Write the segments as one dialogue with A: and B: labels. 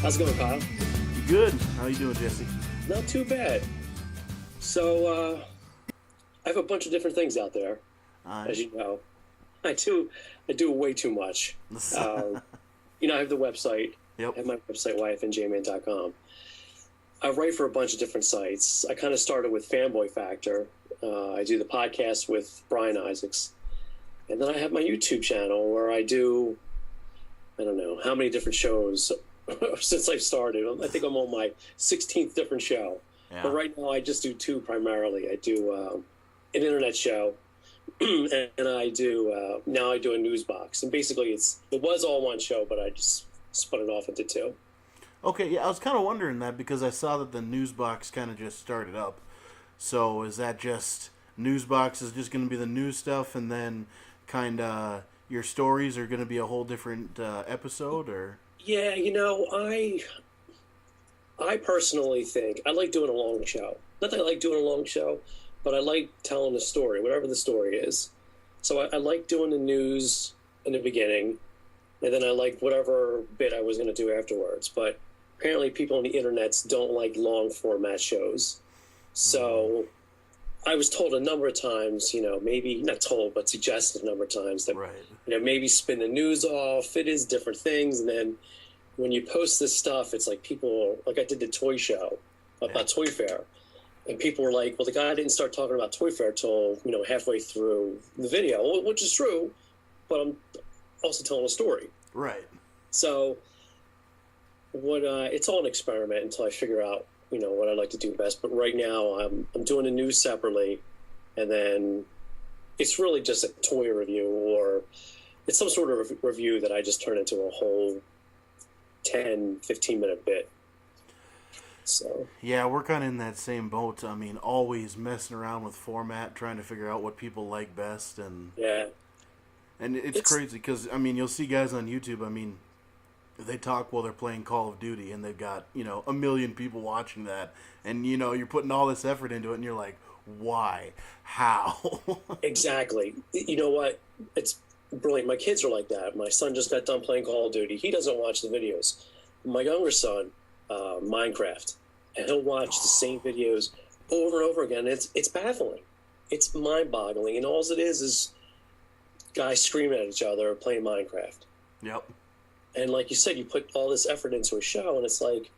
A: How's it going, Kyle?
B: Good. How you doing, Jesse?
A: Not too bad. So, I have a bunch of different things out there, as you know. I do way too much. I have the website.
B: Yep.
A: I have my website, yfnjman.com. I write for a bunch of different sites. I kind of started with Fanboy Factor. I do the podcast with Brian Isaacs. And then I have my YouTube channel where I do, I don't know, how many different shows since I've started. I think I'm on my 16th different show. Yeah. But right now I just do two primarily. I do an internet show, and I do now I do a news box. And basically it was all one show, but I just split it off into two.
B: Okay, yeah, I was kind of wondering that because I saw that the news box kind of just started up. So is that just news box is just going to be the news stuff, and then kind of your stories are going to be a whole different episode, or?
A: Yeah, I personally think I like doing a long show. Not that I like doing a long show, but I like telling a story, whatever the story is. So I like doing the news in the beginning, and then I like whatever bit I was going to do afterwards. But apparently people on the internet don't like long format shows. So I was told a number of times, maybe not told, but suggested a number of times that, maybe spin the news off. It is different things. And then when you post this stuff, it's like people, like I did the toy show about Toy Fair. And people were like, well, the guy didn't start talking about Toy Fair till, halfway through the video, which is true, but I'm also telling a story.
B: Right.
A: So it's all an experiment until I figure out, what I'd like to do best. But right now I'm doing the news separately, and then it's really just a toy review, or it's some sort of review that I just turn into a whole 10, 15-minute bit. So
B: yeah, we're kind of in that same boat. I mean, always messing around with format, trying to figure out what people like best, and it's crazy because you'll see guys on YouTube. They talk while they're playing Call of Duty, and they've got a million people watching that, and you're putting all this effort into it, and you're like, why, how?
A: Exactly. You know what? It's brilliant. My kids are like that. My son just got done playing Call of Duty. He doesn't watch the videos. My younger son, Minecraft, and he'll watch the same videos over and over again. It's baffling. It's mind-boggling, and all it is guys screaming at each other playing Minecraft.
B: Yep.
A: And like you said, you put all this effort into a show, and it's like,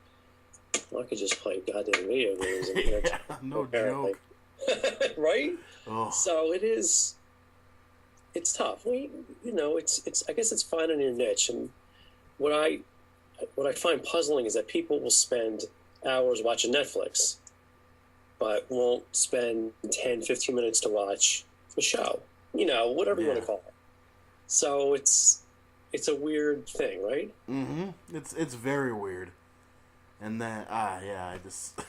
A: well, I could just play goddamn video games. And,
B: no joke.
A: Right?
B: Oh.
A: So it's tough. It's I guess it's finding your niche. And what I find puzzling is that people will spend hours watching Netflix, but won't spend 10, 15 minutes to watch a show, whatever you want to call it. So it's a weird thing, right?
B: Mm-hmm. It's very weird. And then, I just...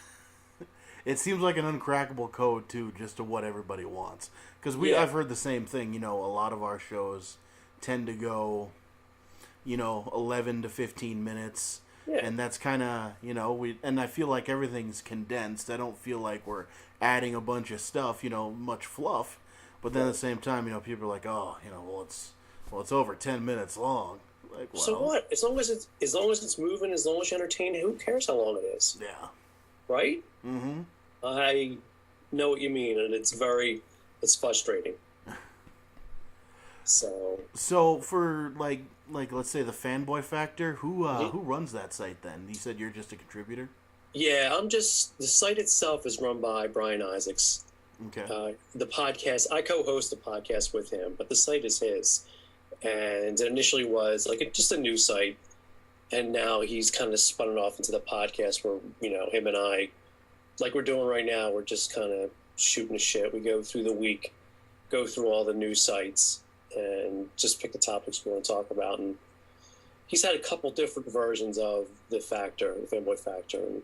B: It seems like an uncrackable code, too, just to what everybody wants. Because I've heard the same thing, a lot of our shows tend to go, 11 to 15 minutes. Yeah. And that's kind of, and I feel like everything's condensed. I don't feel like we're adding a bunch of stuff, much fluff. But then at the same time, people are like, oh, it's over 10 minutes long. Like, well,
A: so what? As long as it's moving, as long as you're entertained, who cares how long it is?
B: Yeah.
A: Right?
B: Mm-hmm.
A: I know what you mean, and it's frustrating.
B: So for like let's say the Fanboy Factor, who runs that site then? You said you're just a contributor?
A: Yeah, the site itself is run by Brian Isaacs.
B: Okay.
A: The podcast, I co-host the podcast with him, but the site is his. And it initially was just a news site, and now he's kind of spun it off into the podcast where, him and I, like we're doing right now, we're just kind of shooting the shit. We go through the week, go through all the news sites, and just pick the topics we want to talk about. And he's had a couple different versions of the Fanboy Factor. And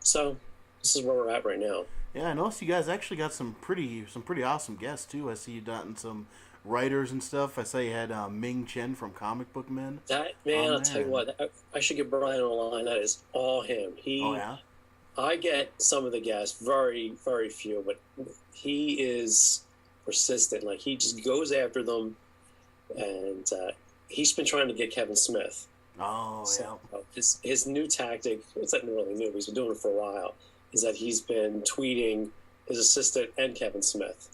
A: so this is where we're at right now.
B: Yeah, I noticed you guys actually got some pretty awesome guests, too. I see you gotten some writers and stuff. I saw you had Ming Chen from Comic Book Men.
A: I'll tell you what, I should get Brian on the line. That is all him.
B: Oh, yeah?
A: I get some of the guests, very, very few, but he is persistent. He just goes after them, and he's been trying to get Kevin Smith
B: Oh,
A: So
B: yeah.
A: his new tactic, it's not really new, he's been doing it for a while, is that he's been tweeting his assistant and Kevin Smith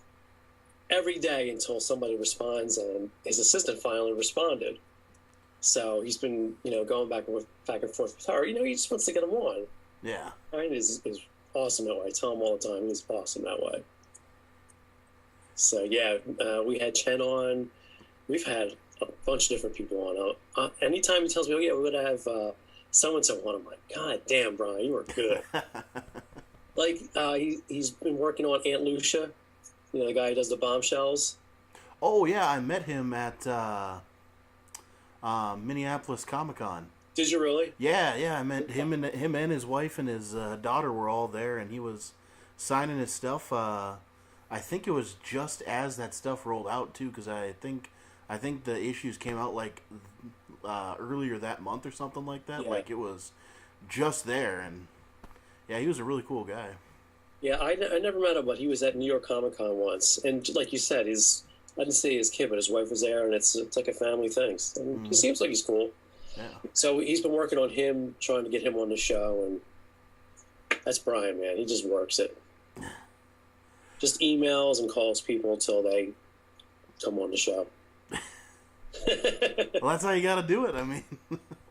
A: every day until somebody responds, and his assistant finally responded. So he's been, going back and forth with her. He just wants to get him on.
B: Yeah.
A: Ryan is awesome that way. I tell him all the time he's awesome that way. So yeah, we had Chen on. We've had a bunch of different people on. Anytime he tells me, "Oh yeah, we're gonna have so and so on," I'm like, "God damn, Brian, you were good." Like he's been working on Aunt Lucia, the guy who does the bombshells.
B: Oh yeah, I met him at Minneapolis Comic Con.
A: Did you really?
B: Yeah, yeah. I met him and his wife and his daughter were all there, and he was signing his stuff. I think it was just as that stuff rolled out too, because I think the issues came out like earlier that month or something like that.
A: Yeah.
B: Like it was just there, and yeah, he was a really cool guy.
A: Yeah, I never met him, but he was at New York Comic Con once, and like you said, I didn't see his kid, but his wife was there, and it's like a family thing. And He seems like he's cool.
B: Yeah.
A: So he's been working on him, trying to get him on the show, and that's Brian, man. He just works it. Just emails and calls people until they come on the show.
B: Well, that's how you got to do it. I mean,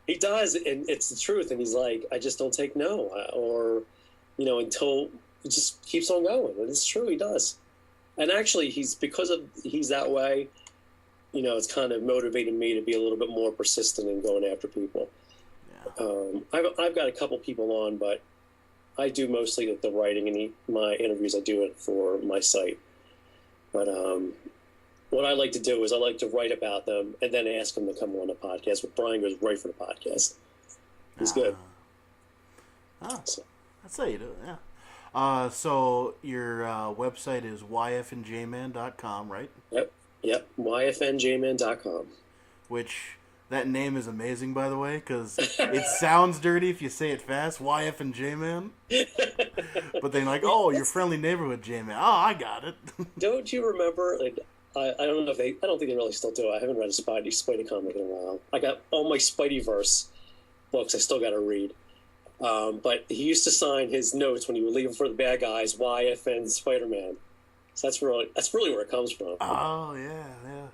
A: He does, and it's the truth. And he's like, I just don't take no, or until he just keeps on going. And it's true, he does. And actually, he's that way. It's kind of motivated me to be a little bit more persistent in going after people.
B: yeah.
A: I've got a couple people on, but I do mostly the writing and my interviews. I do it for my site. But what I like to do is I like to write about them and then ask them to come on the podcast. But Brian goes right for the podcast. He's good.
B: So. That's how you do it, yeah. So your website is yfnjman.com, right?
A: Yep, yfnjman.com.
B: Which, that name is amazing, by the way, because it sounds dirty if you say it fast, YFNJman. But then like, oh, your friendly neighborhood J-Man. Oh, I got it.
A: Don't you remember, I don't know I don't think they really still do it. I haven't read a Spidey comic in a while. I got all my Spideyverse books I still got to read. But he used to sign his notes when he would leave them for the bad guys, YFN Spider-Man. So that's really where it comes from.
B: Oh, yeah.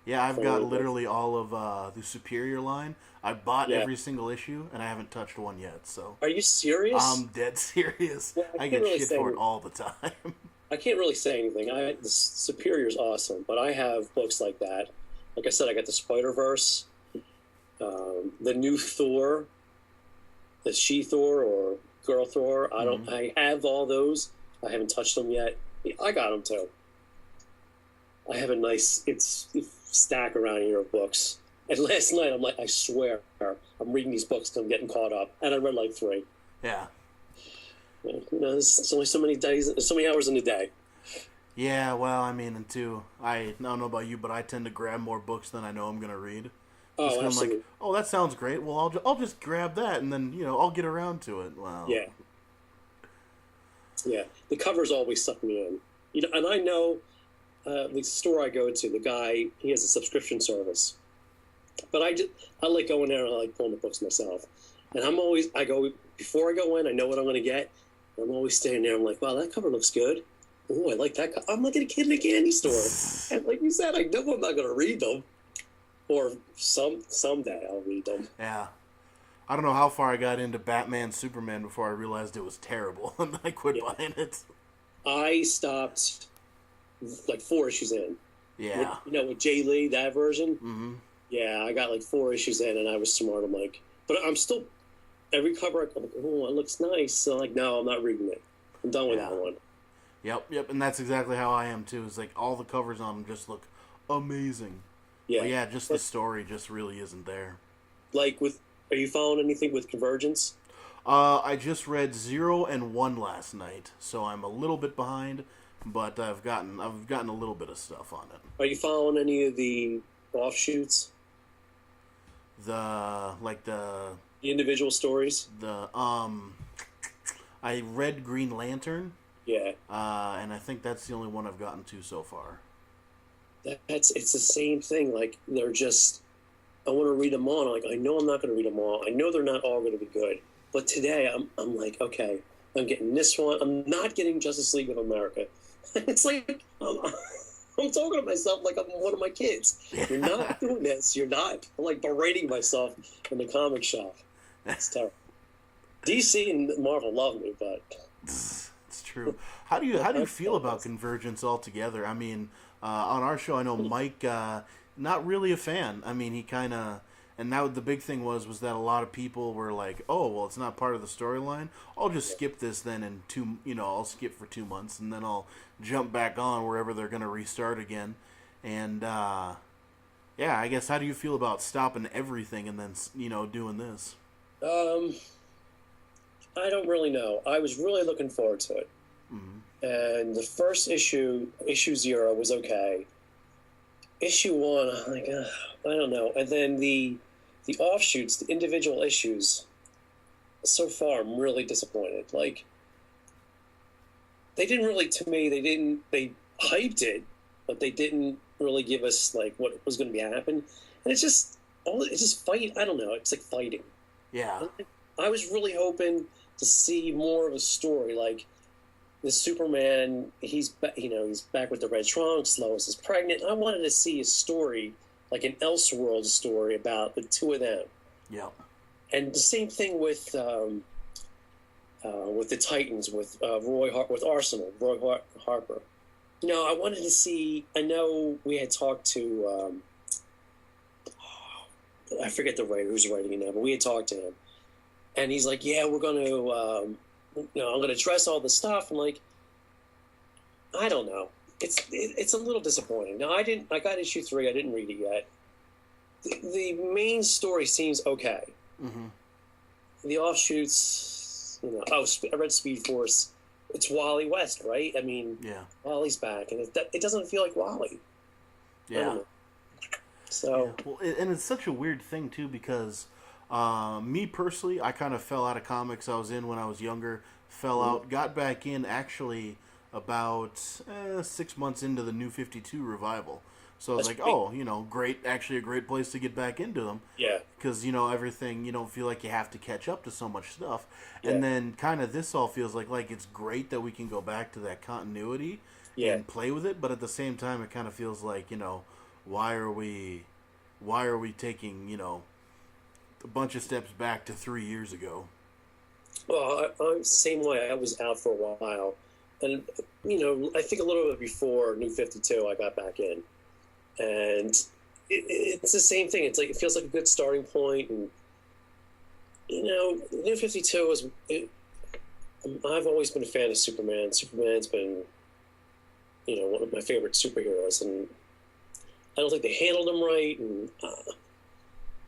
B: Yeah, I've got literally all of the Superior line. I bought every single issue, and I haven't touched one yet. So
A: Are you serious?
B: I'm dead serious.
A: Well,
B: I get shit for it all the time.
A: I can't really say anything. The Superior's awesome, but I have books like that. Like I said, I got the Spider-Verse, the new Thor, the She-Thor or Girl Thor. I have all those. I haven't touched them yet. I got them too. I have a nice stack around here of books. And last night, I'm like, I swear, I'm reading these books because I'm getting caught up. And I read like 3.
B: Yeah.
A: There's only so many days, so many hours in a day.
B: Yeah, well, I mean, and too, I don't know about you, but I tend to grab more books than I know I'm going to read.
A: Oh, absolutely.
B: I'm like, oh, that sounds great. Well, I'll just grab that, and then, I'll get around to it. Wow.
A: Yeah. Yeah. The covers always suck me in. And I know the store I go to, the guy, he has a subscription service. But I like going there and I like pulling the books myself. And before I go in, I know what I'm going to get. I'm always standing there. I'm like, wow, that cover looks good. Oh, I like that. I'm like a kid in a candy store. And like you said, I know I'm not going to read them. Or someday I'll read them.
B: Yeah. I don't know how far I got into Batman, Superman before I realized it was terrible. And I quit buying it.
A: I stopped like 4 issues in.
B: Yeah.
A: With Jay Lee, that version.
B: Mm-hmm.
A: Yeah, I got like 4 issues in and I was smart. I'm like, but I'm still, every cover, I'm like, oh, it looks nice. So I'm like, no, I'm not reading it. I'm done with that one.
B: Yep, and that's exactly how I am too. It's like all the covers on them just look amazing.
A: Yeah.
B: But yeah, just the story just really isn't there.
A: Like are you following anything with Convergence?
B: I just read 0 and 1 last night, so I'm a little bit behind, but I've gotten a little bit of stuff on it.
A: Are you following any of the offshoots?
B: The
A: individual stories?
B: I read Green Lantern.
A: Yeah.
B: And I think that's the only one I've gotten to so far.
A: It's the same thing. Like they're just I want to read them all. Like, I know I'm not going to read them all. I know they're not all going to be good. But today, I'm like, okay, I'm getting this one. I'm not getting Justice League of America. It's like, I'm talking to myself like I'm one of my kids. You're not doing this. You're not. I'm like berating myself in the comic shop. It's terrible. DC and Marvel love me, but
B: it's true. How do you feel about Convergence altogether? I mean, on our show, I know Mike, not really a fan. I mean, he kind of, and now the big thing was that a lot of people were like, "Oh, well, it's not part of the storyline. I'll just skip this then, and I'll skip for 2 months, and then I'll jump back on wherever they're going to restart again." And yeah, I guess how do you feel about stopping everything and then doing this?
A: I don't really know. I was really looking forward to it. Mm-hmm. And the first issue 0, was okay. Issue 1, I'm like, I don't know. And then the offshoots, the individual issues, so far I'm really disappointed. Like, they didn't really, to me, they hyped it, but they didn't really give us, like, what was going to be happening. And it's just fight. I don't know. It's like fighting.
B: Yeah.
A: I was really hoping to see more of a story, like the Superman. He's back with the red trunks. Lois is pregnant. I wanted to see a story, like an Elseworld story about the two of them.
B: Yeah.
A: And the same thing with the Titans, with with Arsenal, Roy Harper. I wanted to see. I know we had talked to. I forget the writer who's writing it now, but we had talked to him. And he's like, "Yeah, we're going to, I'm going to address all the stuff." And like, I don't know. It's a little disappointing. Now, I got issue 3. I didn't read it yet. The main story seems okay. Mm-hmm. The offshoots, I read Speed Force. It's Wally West, right? I mean,
B: yeah.
A: Wally's back, and it doesn't feel like Wally.
B: Yeah.
A: So,
B: yeah. Well, and it's such a weird thing too, because me personally, I kind of fell out of comics I was in when I was younger. Fell out, got back in actually about 6 months into the New 52 revival. So I was great, actually a great place to get back into them.
A: Yeah.
B: Because, everything, you don't feel like you have to catch up to so much stuff. Yeah. And then kind of this all feels like it's great that we can go back to that continuity and play with it. But at the same time, it kind of feels like, why are we taking, a bunch of steps back to 3 years ago?
A: Well, I'm the same way. I was out for a while. And, I think a little bit before New 52, I got back in. And it's the same thing. It's like, it feels like a good starting point. And, New 52 was... I've always been a fan of Superman. Superman's been, one of my favorite superheroes. And I don't think they handled him right. And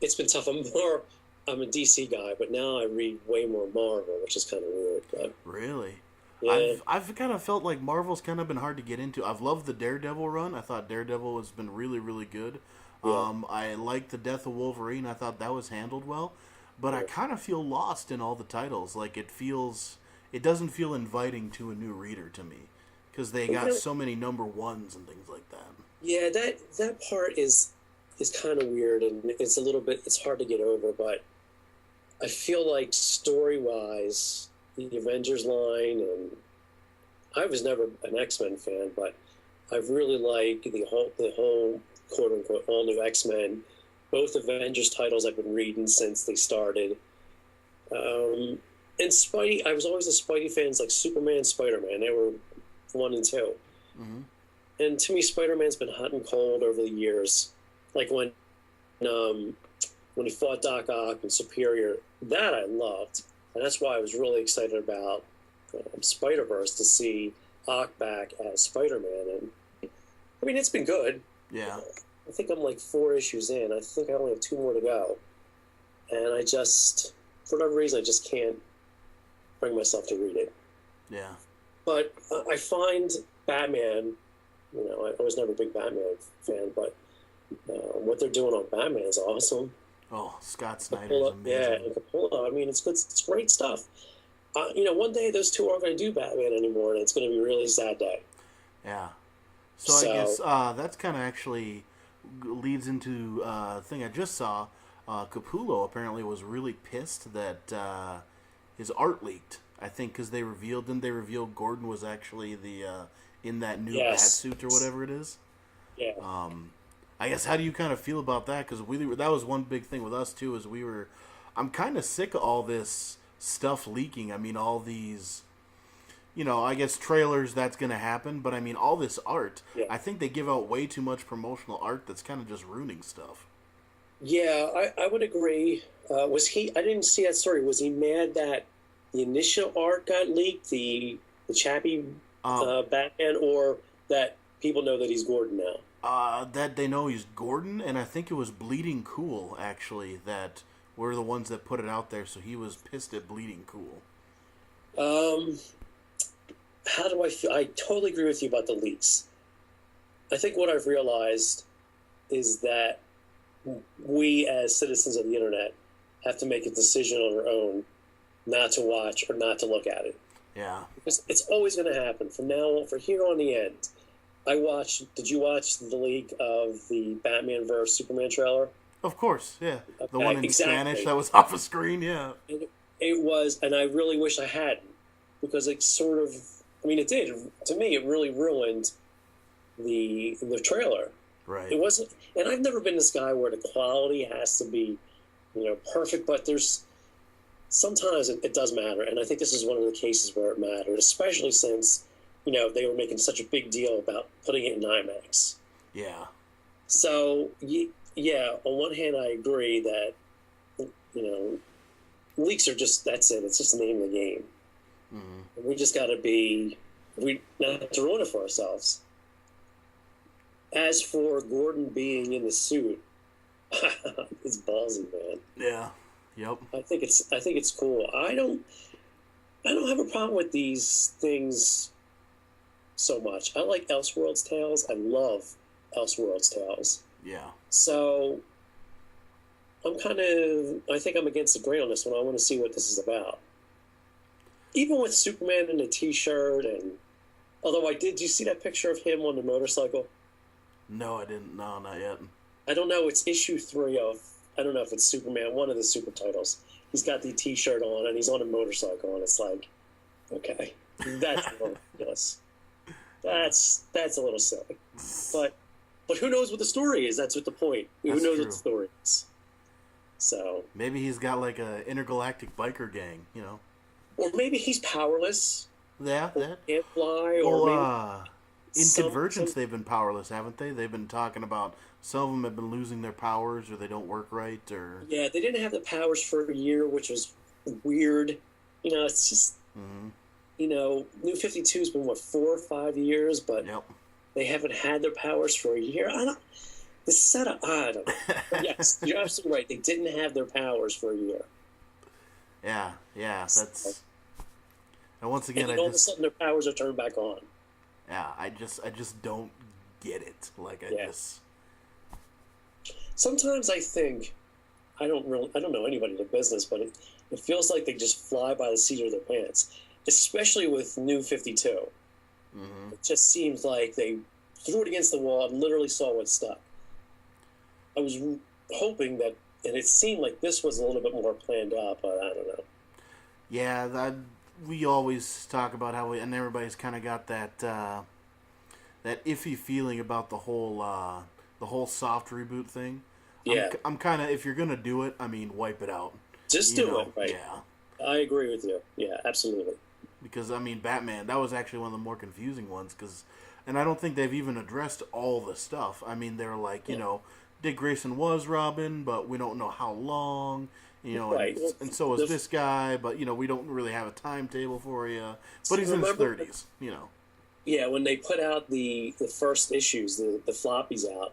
A: it's been tough. I'm a DC guy, but now I read way more Marvel, which is kind of weird. But,
B: really?
A: Yeah.
B: I've kind of felt like Marvel's kind of been hard to get into. I've loved the Daredevil run. I thought Daredevil has been really, really good. Yeah. I liked the Death of Wolverine. I thought that was handled well. But I kind of feel lost in all the titles. Like, it doesn't feel inviting to a new reader to me. Because they got so many number ones and things like that.
A: Yeah, that part is kind of weird, and it's hard to get over, but I feel like story-wise, the Avengers line, and I was never an X-Men fan, but I really like the whole quote-unquote all-new X-Men. Both Avengers titles I've been reading since they started. And Spidey, I was always a Spidey fans, like Superman, Spider-Man. They were 1 and 2. Mm-hmm. And to me, Spider-Man's been hot and cold over the years. Like when he fought Doc Ock and Superior, that I loved. And that's why I was really excited about Spider-Verse, to see Ock back as Spider-Man. And I mean, it's been good.
B: Yeah.
A: I think I'm like 4 issues in. I think I only have 2 more to go. And I just, for whatever reason, I just can't bring myself to read it.
B: Yeah.
A: But I find Batman, I was never a big Batman fan, but what they're doing on Batman is awesome.
B: Oh, Scott Snyder's amazing.
A: Yeah, and Capullo. I mean, it's good. It's great stuff. One day those two aren't going to do Batman anymore, and it's going to be a really sad day.
B: Yeah. So I guess that's kind of actually leads into a thing I just saw. Capullo apparently was really pissed that his art leaked. I think because didn't they reveal Gordon was actually the in that new bat
A: Yes.
B: suit or whatever it is.
A: Yeah.
B: I guess how do you kind of feel about that? Because that was one big thing with us too. I'm kind of sick of all this stuff leaking. I mean, all these, I guess trailers that's going to happen, but I mean, all this art.
A: Yeah.
B: I think they give out way too much promotional art that's kind of just ruining stuff.
A: Yeah, I would agree. Was he? I didn't see that story. Was he mad that the initial art got leaked, the Chappie Batman, or that people know that he's Gordon now?
B: That they know he's Gordon, and I think it was Bleeding Cool actually that were the ones that put it out there. So he was pissed at Bleeding Cool.
A: How do I feel? I totally agree with you about the leaks. I think what I've realized is that we, as citizens of the internet, have to make a decision on our own not to watch or not to look at it.
B: Yeah.
A: Because it's always going to happen from now on, from here on the end. Did you watch the leak of the Batman vs. Superman trailer?
B: Of course, yeah. The
A: Okay,
B: one in
A: exactly.
B: Spanish that was off a screen, yeah.
A: It was, and I really wish I hadn't, because it sort of, I mean, it did. To me, it really ruined the trailer.
B: Right.
A: It wasn't, and I've never been this guy where the quality has to be, perfect, but sometimes it does matter, and I think this is one of the cases where it mattered, especially since, they were making such a big deal about putting it in IMAX.
B: Yeah.
A: So, yeah, on one hand, I agree that, leaks are that's it. It's just the name of the game. Mm-hmm. We just got to not to ruin it for ourselves. As for Gordon being in the suit, it's ballsy, man.
B: Yeah. Yep.
A: I think it's cool. I don't have a problem with these things so much. I like Elseworlds Tales. I love Elseworlds Tales.
B: Yeah.
A: So I think I'm against the grain on this one. I want to see what this is about. Even with Superman in a t-shirt, and although did you see that picture of him on the motorcycle?
B: No, I didn't. No, not yet.
A: I don't know. It's issue 3 of, I don't know if it's Superman, one of the super titles. He's got the t-shirt on and he's on a motorcycle, and it's like, okay, that's a little ridiculous. That's a little silly. But who knows what the story is? That's what the point. Who knows what the story is? So
B: maybe he's got like a intergalactic biker gang,
A: or maybe he's powerless.
B: Yeah, that
A: can't fly,
B: or
A: maybe
B: in Convergence they've been powerless, haven't they? They've been talking about some of them have been losing their powers, or they don't work right, or
A: yeah, they didn't have the powers for a year, which was weird. It's just New 52's been 4 or 5 years, but they haven't had their powers for a year. The setup, I don't know. But yes, you're absolutely right. They didn't have their powers for a year.
B: Yeah, that's. And once again,
A: all of a sudden their powers are turned back on.
B: Yeah, I just don't get it. Like just.
A: Sometimes I think, I don't know anybody in the business, but it feels like they just fly by the seat of their pants, especially with New 52. Mm-hmm. It just seems like they threw it against the wall and literally saw what stuck. I was hoping that, and it seemed like this was a little bit more planned out, but I don't know.
B: Yeah, we always talk about how and everybody's kind of got that iffy feeling about the whole soft reboot thing.
A: Yeah,
B: I'm kind of, if you're gonna do it, I mean, wipe it out.
A: Just do it, right?
B: Yeah,
A: I agree with you. Yeah, absolutely.
B: Because I mean, Batman, that was actually one of the more confusing ones. And I don't think they've even addressed all the stuff. I mean, they're like, Dick Grayson was Robin, but we don't know how long.
A: Right.
B: And so is this guy, but we don't really have a timetable for you. But he's in his 30s,
A: Yeah, when they put out the first issues, the floppies out,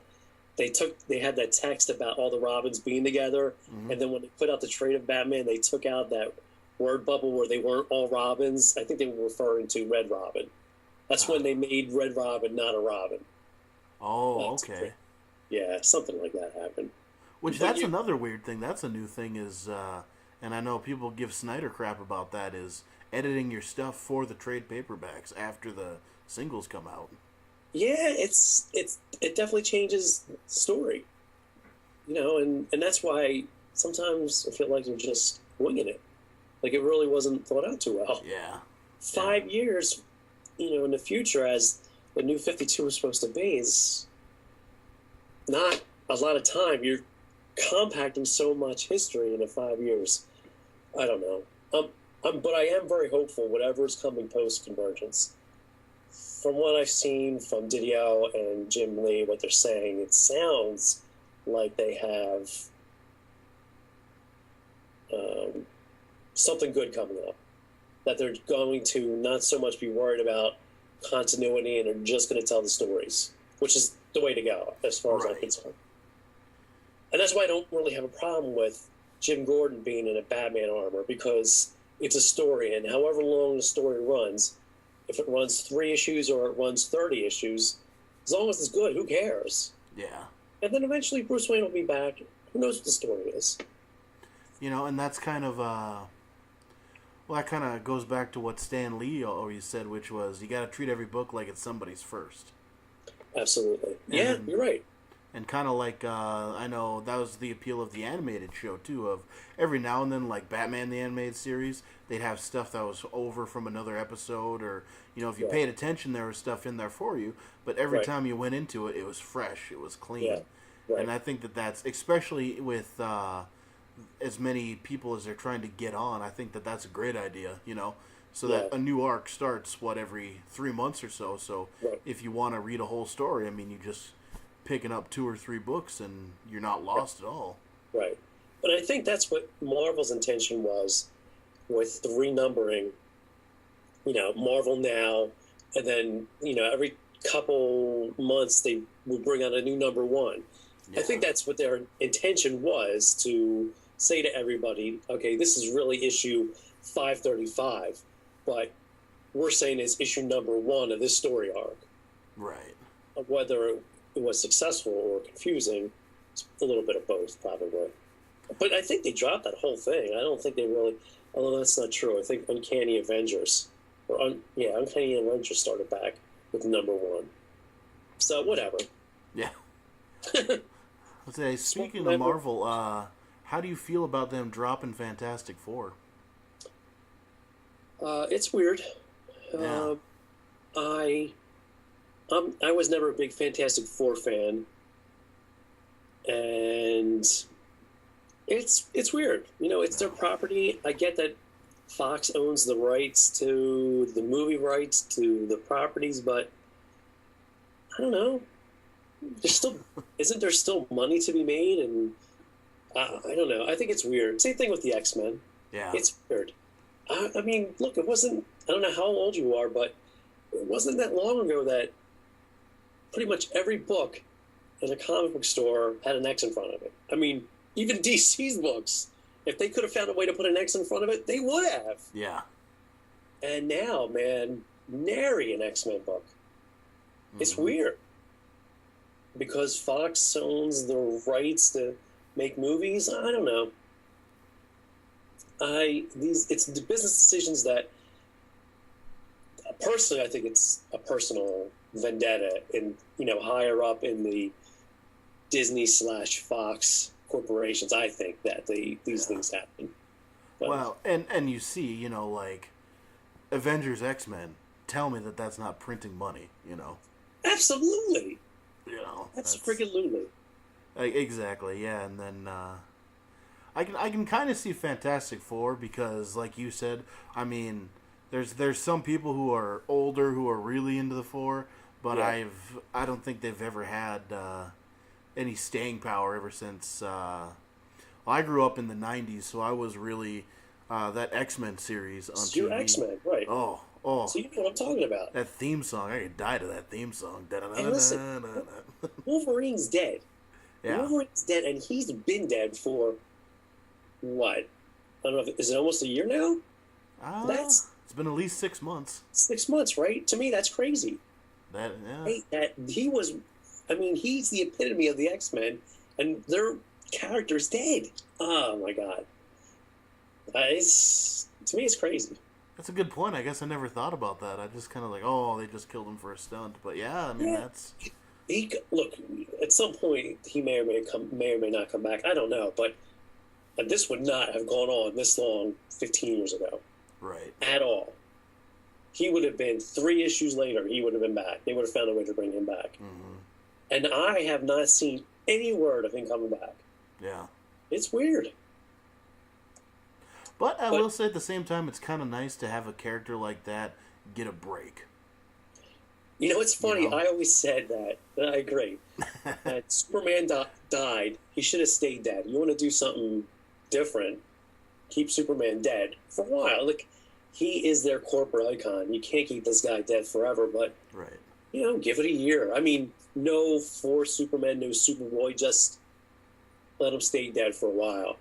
A: they had that text about all the Robins being together, and then when they put out the trade of Batman, they took out that word bubble where they weren't all Robins. I think they were referring to Red Robin. That's when they made Red Robin not a Robin.
B: Oh, okay.
A: Yeah, something like that happened.
B: That's another weird thing. That's a new thing is, and I know people give Snyder crap about that, is editing your stuff for the trade paperbacks after the singles come out.
A: Yeah, it definitely changes the story, and that's why sometimes I feel like they're just winging it. Like it really wasn't thought out too well.
B: Yeah.
A: 5 years, in the future, as the new 52 is supposed to be, is not a lot of time. You're compacting so much history into 5 years. I don't know. But I am very hopeful. Whatever is coming post Convergence, from what I've seen from Didio and Jim Lee, what they're saying, it sounds like they have something good coming up. That they're going to not so much be worried about continuity and are just going to tell the stories, which is the way to go as far as I'm concerned. And that's why I don't really have a problem with Jim Gordon being in a Batman armor, because it's a story, and however long the story runs, if it runs 3 issues or it runs 30 issues, as long as it's good, who cares?
B: Yeah.
A: And then eventually Bruce Wayne will be back. Who knows what the story is?
B: And that's kind of, that kind of goes back to what Stan Lee always said, which was, you got to treat every book like it's somebody's first.
A: Absolutely. Yeah, you're right.
B: And kind of like, I know that was the appeal of the animated show, too, of every now and then, like Batman the Animated Series, they'd have stuff that was over from another episode, or, if you paid attention, there was stuff in there for you, but every time you went into it, it was fresh, it was clean.
A: Yeah. Right.
B: And I think that's, especially with as many people as they're trying to get on, I think that's a great idea, so that a new arc starts, every 3 months or so, if you want to read a whole story, I mean, you just picking up 2 or 3 books and you're not lost at all.
A: Right. But I think that's what Marvel's intention was with the renumbering, Marvel Now, and then, every couple months they would bring out a new number 1. Yeah. I think that's what their intention was, to say to everybody, okay, this is really issue 535, but we're saying it's issue number 1 of this story arc.
B: Right.
A: Whether it was successful or confusing, it's a little bit of both, probably. But I think they dropped that whole thing. I don't think they really, although that's not true. I think Uncanny Avengers, Uncanny Avengers started back with number 1. So, whatever.
B: Yeah. Let's say, speaking of Marvel, how do you feel about them dropping Fantastic Four?
A: It's weird.
B: Yeah.
A: I was never a big Fantastic Four fan, and it's weird. It's their property. I get that Fox owns the rights to the movie rights to the properties, but I don't know. Isn't there still money to be made? And I don't know. I think it's weird. Same thing with the X-Men.
B: Yeah,
A: it's weird. I mean, look, it wasn't. I don't know how old you are, but it wasn't that long ago that pretty much every book in a comic book store had an X in front of it. I mean, even DC's books, if they could have found a way to put an X in front of it, they would have.
B: Yeah.
A: And now, man, nary an X-Men book. Mm-hmm. It's weird. Because Fox owns the rights to make movies. I don't know. It's the business decisions that, personally, I think it's a personal vendetta in, higher up in the Disney/Fox corporations. I think that these things happen. But,
B: well, and you see, like Avengers X-Men, tell me that's not printing money,
A: Absolutely.
B: That's
A: freaking Lulu.
B: Exactly, yeah. And then I can kind of see Fantastic Four because, like you said, I mean, there's some people who are older who are really into the Four, but I don't think they've ever had any staying power ever since. I grew up in the '90s, so I was really that X-Men series on TV.
A: X-Men, right?
B: Oh.
A: So you know what I'm talking about.
B: That theme song, I could die to that theme song.
A: And listen, Wolverine's dead. Yeah. Wolverine's dead, and he's been dead for, what? I don't know, is it almost a year now?
B: It's been at least 6 months.
A: 6 months, right? To me, that's crazy.
B: Right,
A: that he was, he's the epitome of the X-Men, and their character's dead. Oh, my God. To me, it's crazy.
B: That's a good point. I guess I never thought about that. I just kind of like, oh, they just killed him for a stunt. But yeah, I mean,
A: Yeah.
B: that's
A: Look, at some point he may or may not come back. I don't know, but this would not have gone on this long 15 years ago
B: right.
A: at all. He would have been 3 issues later. He would have been back. They would have found a way to bring him back.
B: Mm-hmm.
A: And I have not seen any word of him coming back.
B: Yeah.
A: It's weird.
B: But I will say at the same time, it's kind of nice to have a character like that get a break.
A: You know, it's funny.
B: You know?
A: I always said that, and I agree. That Superman died. He should have stayed dead. You want to do something different, keep Superman dead for a while. Like, he is their corporate icon. You can't keep this guy dead forever, but,
B: right.
A: you know, give it a year. I mean, no for Superman, no Superboy, just let him stay dead for a while.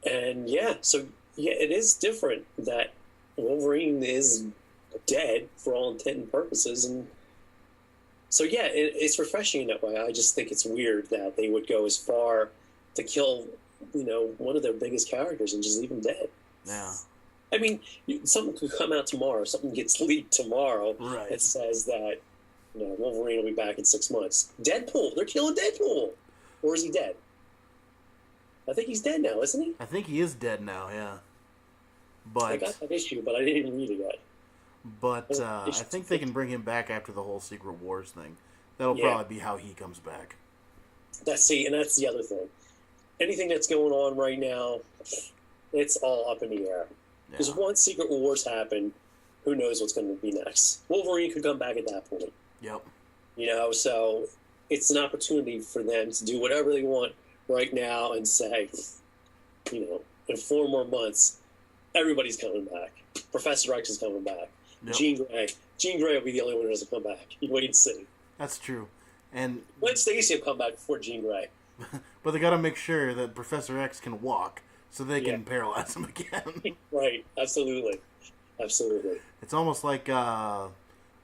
A: And, yeah, so, yeah, it is different that Wolverine is dead for all intent and purposes, and so yeah, it's refreshing in that way. I just think it's weird that they would go as far to kill, you know, one of their biggest characters and just leave him dead.
B: Yeah.
A: I mean, something could come out tomorrow. Something gets leaked tomorrow
B: Right.
A: that says that, you know, Wolverine will be back in 6 months. Deadpool, they're killing Deadpool, or is he dead? I think he's dead now, isn't he?
B: I think he is dead now. Yeah. But
A: I got that issue, but I didn't read it yet.
B: But I think they can bring him back after the whole Secret Wars thing. That'll probably be how he comes back.
A: That's the other thing. Anything that's going on right now, it's all up in the air. Because once Secret Wars happen, who knows what's going to be next? Wolverine could come back at that point.
B: Yep.
A: You know, so it's an opportunity for them to do whatever they want right now and say, you know, in 4 more months, everybody's coming back. Professor X is coming back. Yep. Jean Grey will be the only one who doesn't come back. You wait and see.
B: That's true. And
A: Gwen Stacy will come back before Jean Grey.
B: But they got to make sure that Professor X can walk so they can paralyze him again.
A: Right. Absolutely.
B: It's almost like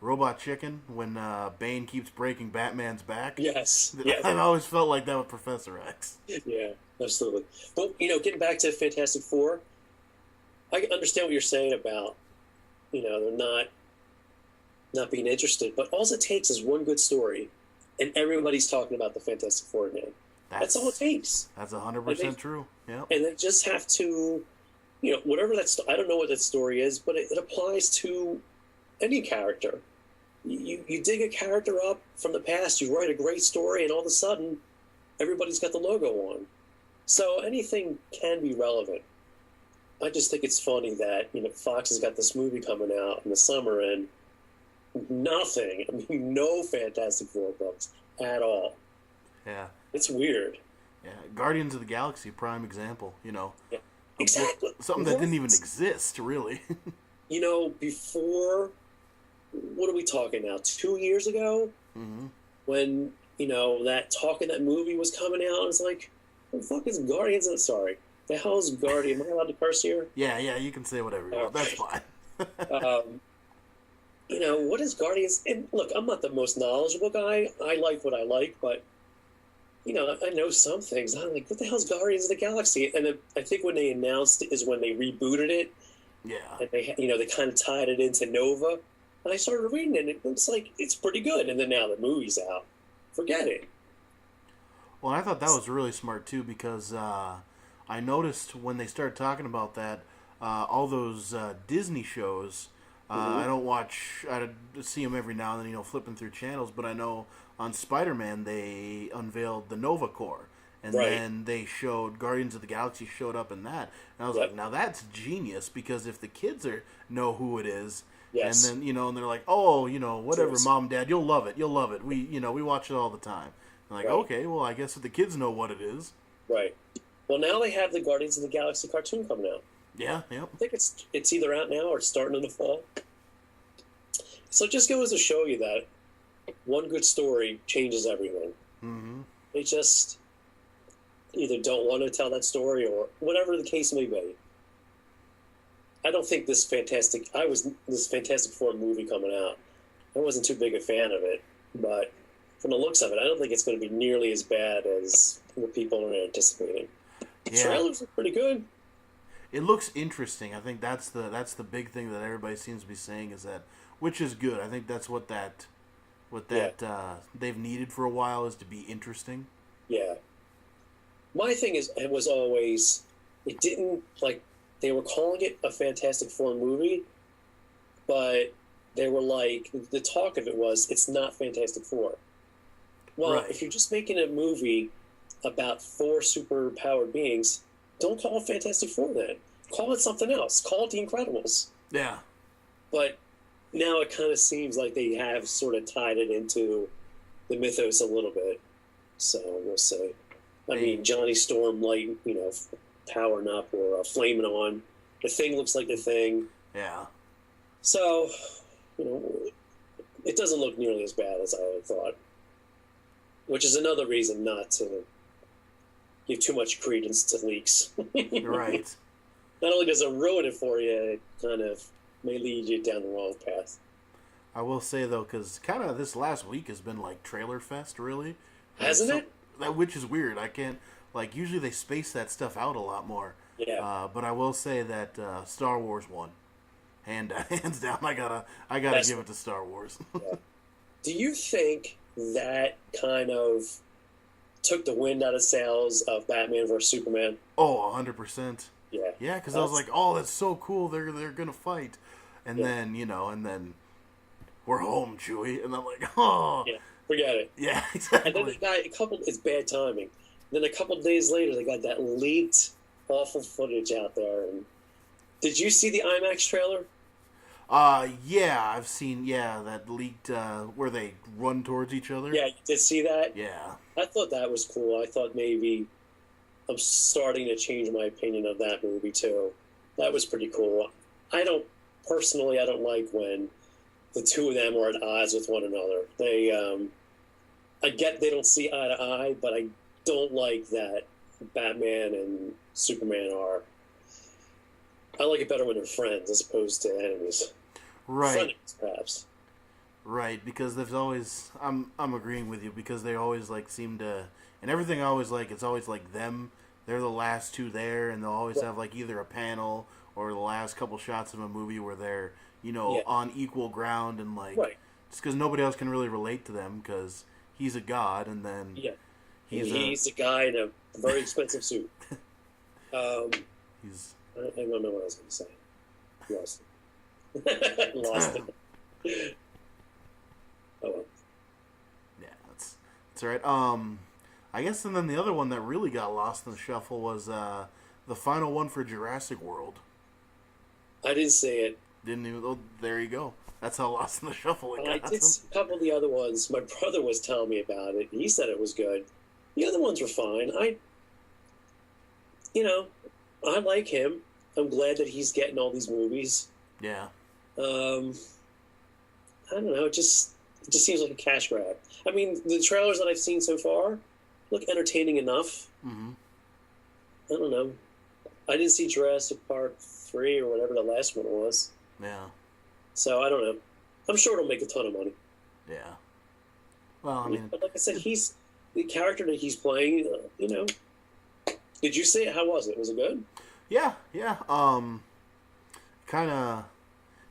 B: Robot Chicken when Bane keeps breaking Batman's back.
A: Yes.
B: I've always felt like that with Professor X.
A: Yeah, absolutely. But, you know, getting back to Fantastic Four, I understand what you're saying about, you know, they're not being interested, but all it takes is one good story, and everybody's talking about the Fantastic Four again. That's all it takes.
B: That's 100% true. Yeah.
A: And they just have to, you know, whatever I don't know what that story is, but it applies to any character. You dig a character up from the past, you write a great story, and all of a sudden, everybody's got the logo on. So anything can be relevant. I just think it's funny that, you know, Fox has got this movie coming out in the summer and nothing. I mean, no Fantastic Four books at all.
B: Yeah.
A: It's weird.
B: Yeah. Guardians of the Galaxy, prime example, you know.
A: Yeah. Exactly.
B: Something that didn't even exist, really.
A: You know, before, what are we talking now, 2 years ago?
B: Mm-hmm.
A: When, you know, that talk in that movie was coming out, it's like, what the fuck is Guardians of... Sorry. The hell is Guardian? Am I allowed to curse here?
B: Yeah, you can say whatever you want. That's fine.
A: You know, what is Guardians? And look, I'm not the most knowledgeable guy. I like what I like, but, you know, I know some things. I'm like, what the hell is Guardians of the Galaxy? And I think when they announced it is when they rebooted it.
B: Yeah.
A: And they, you know, they kind of tied it into Nova. And I started reading it, and it's like, it's pretty good. And then now the movie's out. Forget it.
B: Well, I thought that was really smart, too, because I noticed when they started talking about that, all those Disney shows, I don't watch, I see them every now and then, you know, flipping through channels, but I know on Spider-Man they unveiled the Nova Corps, and then they showed, Guardians of the Galaxy showed up in that, and I was like, now that's genius, because if the kids know who it is, and then, you know, and they're like, oh, you know, whatever, Mom, Dad, you'll love it, we watch it all the time. I'm like, okay, well, I guess if the kids know what it is.
A: Right. Well, now they have the Guardians of the Galaxy cartoon coming out.
B: Yeah.
A: I think it's either out now or it's starting in the fall. So it just goes to show you that one good story changes everything.
B: Mm-hmm.
A: They just either don't want to tell that story or whatever the case may be. I don't think this Fantastic Four movie coming out, I wasn't too big a fan of it, but from the looks of it, I don't think it's going to be nearly as bad as what people are anticipating. The trailers are pretty good.
B: it looks interesting. I think that's the big thing that everybody seems to be saying is that, which is good. I think that's what they've needed for a while is to be interesting.
A: Yeah. My thing is, it was always, it didn't, like, they were calling it a Fantastic Four movie, but they were like, the talk of it was, it's not Fantastic Four. Well,
B: Right.
A: if you're just making a movie about four superpowered beings, don't call it Fantastic Four then. Call it something else. Call it The Incredibles.
B: Yeah.
A: But now it kind of seems like they have sort of tied it into the mythos a little bit. So we'll see. I mean, Johnny Storm light, powering up or flaming on. The Thing looks like the Thing.
B: Yeah.
A: So, it doesn't look nearly as bad as I had thought. Which is another reason not to give too much credence to leaks.
B: Right.
A: Not only does it ruin it for you, it kind of may lead you down the wrong path.
B: I will say, though, because kind of this last week has been like trailer fest, really.
A: Hasn't it?
B: Which is weird. I can't, like, usually they space that stuff out a lot more.
A: Yeah.
B: But I will say that Star Wars won. Hands down, I gotta give it to Star Wars.
A: Yeah. Do you think that kind of took the wind out of sails of Batman versus Superman?
B: Oh, 100%.
A: Yeah.
B: Yeah, because I was like, oh, that's so cool. They're gonna fight, and then we're home, Chewie, and I'm like, oh,
A: yeah, forget it.
B: Yeah, exactly.
A: And then they got it's bad timing. Then a couple of days later, they got that leaked awful footage out there. And did you see the IMAX trailer?
B: Yeah, I've seen that leaked where they run towards each other.
A: Yeah, you did see that?
B: Yeah.
A: I thought that was cool. I thought maybe I'm starting to change my opinion of that movie too. That was pretty cool. I don't like when the two of them are at odds with one another. I get they don't see eye to eye, but I don't like that Batman and Superman are. I like it better when they're friends as opposed to enemies.
B: Right.
A: Frenemies, perhaps.
B: Right, because there's always I'm agreeing with you because they always like seem to and everything I always like it's always like them. They're the last two there and they'll always have like either a panel or the last couple shots of a movie where they're, on equal ground and like just because nobody else can really relate to them because he's a god and then
A: he's a guy in a very expensive suit.
B: He's
A: I don't know what I was going to say. Lost it. Lost it. Oh well.
B: Yeah, that's all right. I guess and then the other one that really got lost in the shuffle was the final one for Jurassic World.
A: I didn't see it.
B: Didn't even. Oh, there you go. That's how lost in the shuffle it got.
A: I did see a couple of the other ones. My brother was telling me about it. He said it was good. The other ones were fine. I like him. I'm glad that he's getting all these movies.
B: Yeah.
A: I don't know. It just seems like a cash grab. I mean, the trailers that I've seen so far look entertaining enough.
B: Mm-hmm.
A: I don't know. I didn't see Jurassic Park 3 or whatever the last one was.
B: Yeah.
A: So I don't know. I'm sure it'll make a ton of money.
B: Yeah. Well, I mean,
A: but like I said, he's the character that he's playing. Did you see it? How was it? Was it good?
B: Yeah.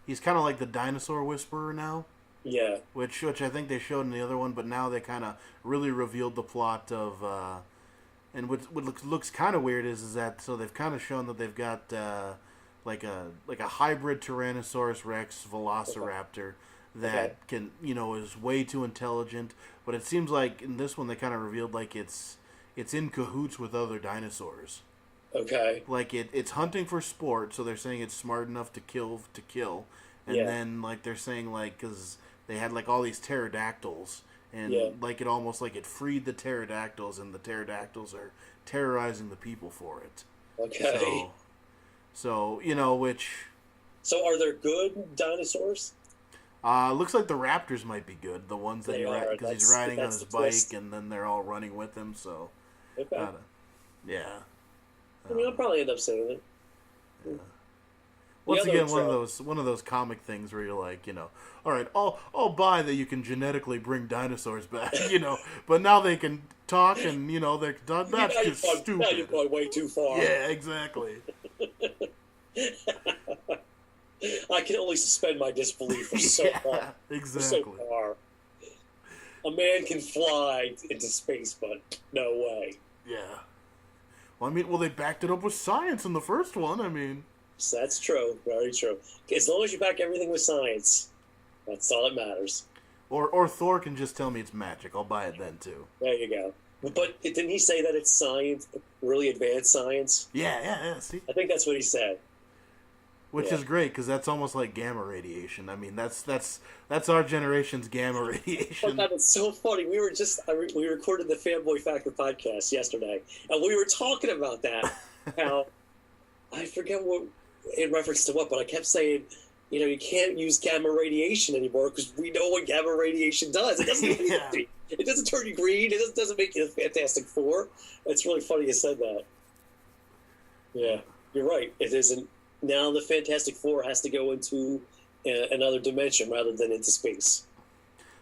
B: He's kind of like the dinosaur whisperer now.
A: Yeah.
B: Which I think they showed in the other one, but now they kind of really revealed the plot of. And what looks kind of weird is that so they've kind of shown that they've got like a hybrid Tyrannosaurus Rex Velociraptor that can is way too intelligent, but it seems like in this one they kind of revealed like it's in cahoots with other dinosaurs.
A: Okay.
B: Like it's hunting for sport, so they're saying it's smart enough to kill, and then like they're saying like because they had like all these pterodactyls. And like it almost like it freed the pterodactyls, and the pterodactyls are terrorizing the people for it.
A: Okay.
B: So which.
A: So are there good dinosaurs?
B: Looks like the raptors might be good. The ones that because he's riding on his bike, and then they're all running with him. So.
A: Okay.
B: Yeah.
A: I mean, I'll probably end up saying it.
B: Yeah. Once again, one of those comic things where you're like, all right, I'll buy that you can genetically bring dinosaurs back, but now they can talk and they can talk. That's just stupid.
A: Now you're going way too far.
B: Yeah, exactly.
A: I can only suspend my disbelief for so far.
B: Exactly.
A: So far. A man can fly into space, but no way.
B: Yeah. Well, I mean, they backed it up with science in the first one. I mean,
A: So that's true. Very true. As long as you back everything with science, that's all that matters.
B: or Thor can just tell me it's magic. I'll buy it then too.
A: There you go. But didn't he say that it's science, really advanced science?
B: Yeah. See,
A: I think that's what he said.
B: which is great because that's almost like gamma radiation. I mean, that's our generation's gamma radiation.
A: Oh God, it's so funny. We recorded the Fanboy Factor podcast yesterday, and we were talking about that. How I forget what in reference to what, but I kept saying, you can't use gamma radiation anymore because we know what gamma radiation does. It doesn't. It doesn't turn you green. It doesn't make you a Fantastic Four. It's really funny you said that. Yeah, you're right. It isn't. Now the Fantastic Four has to go into another dimension rather than into space.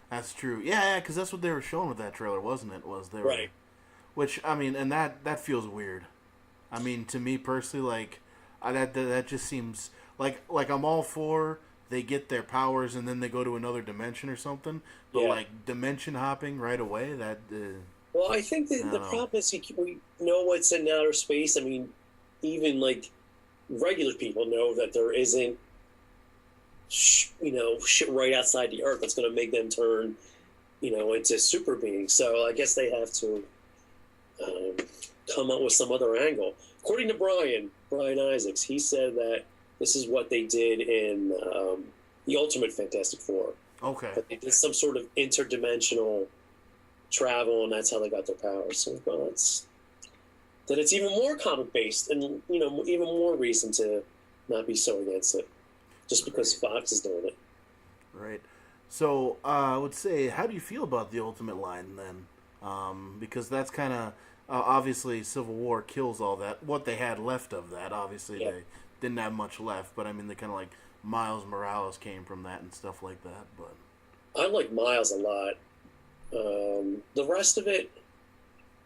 B: That's true. Yeah, because that's what they were showing with that trailer, wasn't it?
A: Right.
B: Which, I mean, and that feels weird. I mean, to me personally, like, that just seems like I'm all for they get their powers and then they go to another dimension or something. But like dimension hopping right away, that.
A: Well, I think that the problem is we know what's in outer space. I mean, even like regular people know that there isn't, shit right outside the Earth that's going to make them turn, into super beings. So I guess they have to come up with some other angle. According to Brian Isaacs, he said that this is what they did in the Ultimate Fantastic Four.
B: Okay.
A: That they did some sort of interdimensional travel, and that's how they got their powers. So, well, it's even more comic based, and even more reason to not be so against it, just because Fox is doing it.
B: Right. So I would say, how do you feel about the Ultimate line then? Because that's kind of obviously Civil War kills all that. What they had left of that, obviously they didn't have much left, but I mean, they kind of like Miles Morales came from that and stuff like that. But
A: I like Miles a lot. The rest of it,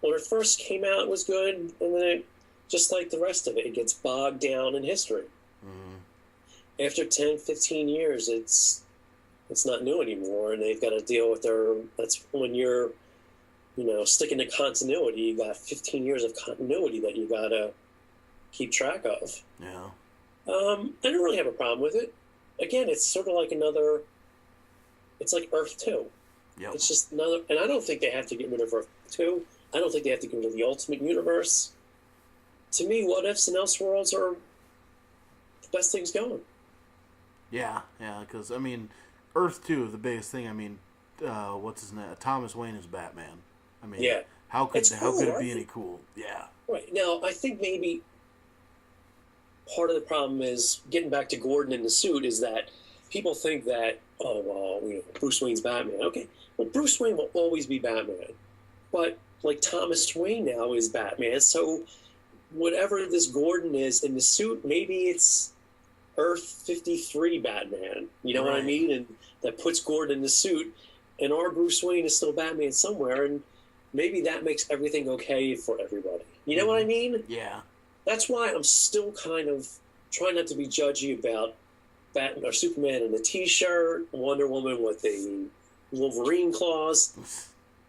A: when it first came out, it was good, and then it, just like the rest of it, it gets bogged down in history. Mm-hmm. After 10, 15 years, it's not new anymore, and they've got to deal with that's when you're, sticking to continuity, you got 15 years of continuity that you got to keep track of.
B: Yeah.
A: I don't really have a problem with it. Again, it's sort of like it's like Earth 2.
B: Yep.
A: It's just another, and I don't think they have to get rid of Earth 2. I don't think they have to get rid of the Ultimate Universe. To me, What Ifs and Elseworlds are the best things going.
B: Yeah, because, I mean, Earth 2, the biggest thing, I mean, what's his name? Thomas Wayne is Batman. I mean, how could it be any cool? Yeah.
A: Right. Now, I think maybe part of the problem is, getting back to Gordon in the suit, is that people think that, Bruce Wayne's Batman. Okay, well, Bruce Wayne will always be Batman. But, like, Thomas Wayne now is Batman, so whatever this Gordon is in the suit, maybe it's Earth 53 Batman. You know what I mean? And that puts Gordon in the suit, and our Bruce Wayne is still Batman somewhere, and maybe that makes everything okay for everybody. You know what I mean?
B: Yeah.
A: That's why I'm still kind of trying not to be judgy about Batman or Superman in the T-shirt, Wonder Woman with the Wolverine claws.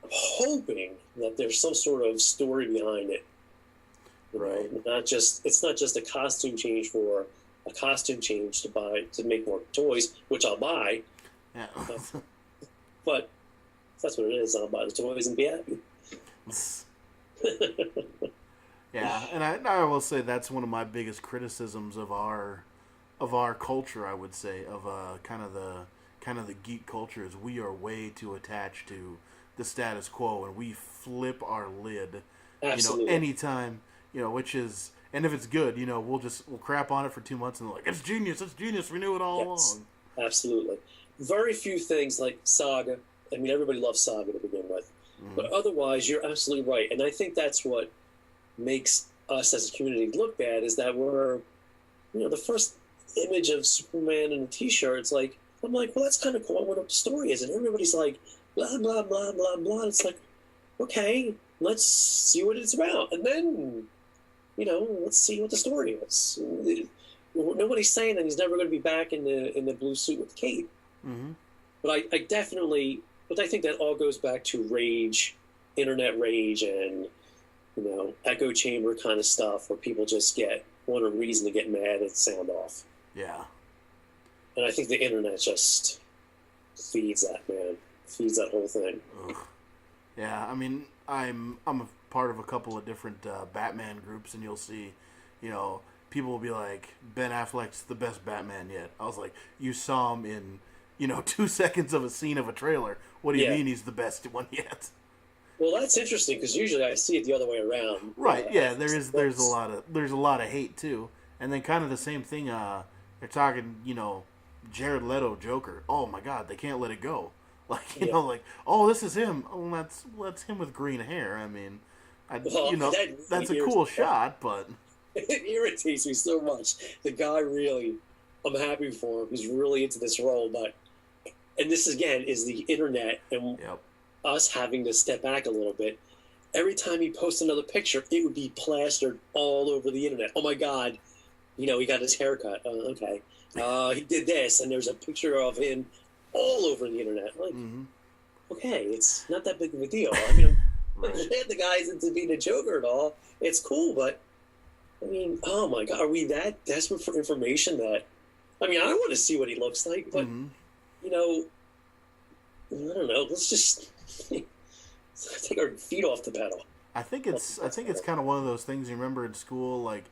A: I'm hoping that there's some sort of story behind it. It's not just a costume change for a costume change to make more toys, which I'll buy.
B: Yeah.
A: But if that's what it is, I'll buy the toys and be happy.
B: Yeah, and I will say that's one of my biggest criticisms of our culture. I would say of kind of the geek culture is we are way too attached to the status quo, and we flip our lid.
A: Absolutely.
B: Anytime, which is, and if it's good, we'll crap on it for 2 months and like it's genius, we knew it all along.
A: Absolutely. Very few things like Saga. I mean, everybody loves Saga to begin with, but otherwise, you're absolutely right, and I think that's what makes us as a community look bad, is that we're, the first image of Superman in a T-shirt, it's like, I'm like, well, that's kind of cool. I wonder what the story is, and everybody's like, blah blah blah blah blah. It's like, okay, let's see what it's about, and then, let's see what the story is. nobody's saying that he's never going to be back in the blue suit with Kate.
B: Mm-hmm.
A: But I definitely, but I think that all goes back to rage, internet rage, and echo chamber kind of stuff where people just want a reason to get mad and sound off.
B: Yeah.
A: And I think the internet just feeds that, man. Feeds that whole thing.
B: Ugh. Yeah, I mean, I'm a part of a couple of different Batman groups, and you'll see, people will be like, Ben Affleck's the best Batman yet. I was like, you saw him in, 2 seconds of a scene of a trailer. What do you mean he's the best one yet?
A: Well, that's interesting because usually I see it the other way around.
B: Right? Yeah, there's a lot of hate too, and then kind of the same thing. They're talking, Jared Leto Joker. Oh my God, they can't let it go. Like oh, this is him. Oh, that's him with green hair. I mean, that's a cool shot, but
A: it irritates me so much. The guy really, I'm happy for him. He's really into this role, and this again is the internet and us having to step back a little bit. Every time he posts another picture, it would be plastered all over the internet. Oh my God, he got his haircut. Okay, he did this, and there's a picture of him all over the internet. Like, okay, it's not that big of a deal. I mean, the guy's into being a Joker and all. It's cool, but I mean, oh my God, are we that desperate for information that? I mean, I want to see what he looks like, but I don't know. Let's just take our feet off the pedal.
B: I think it's kind of one of those things you remember in school, like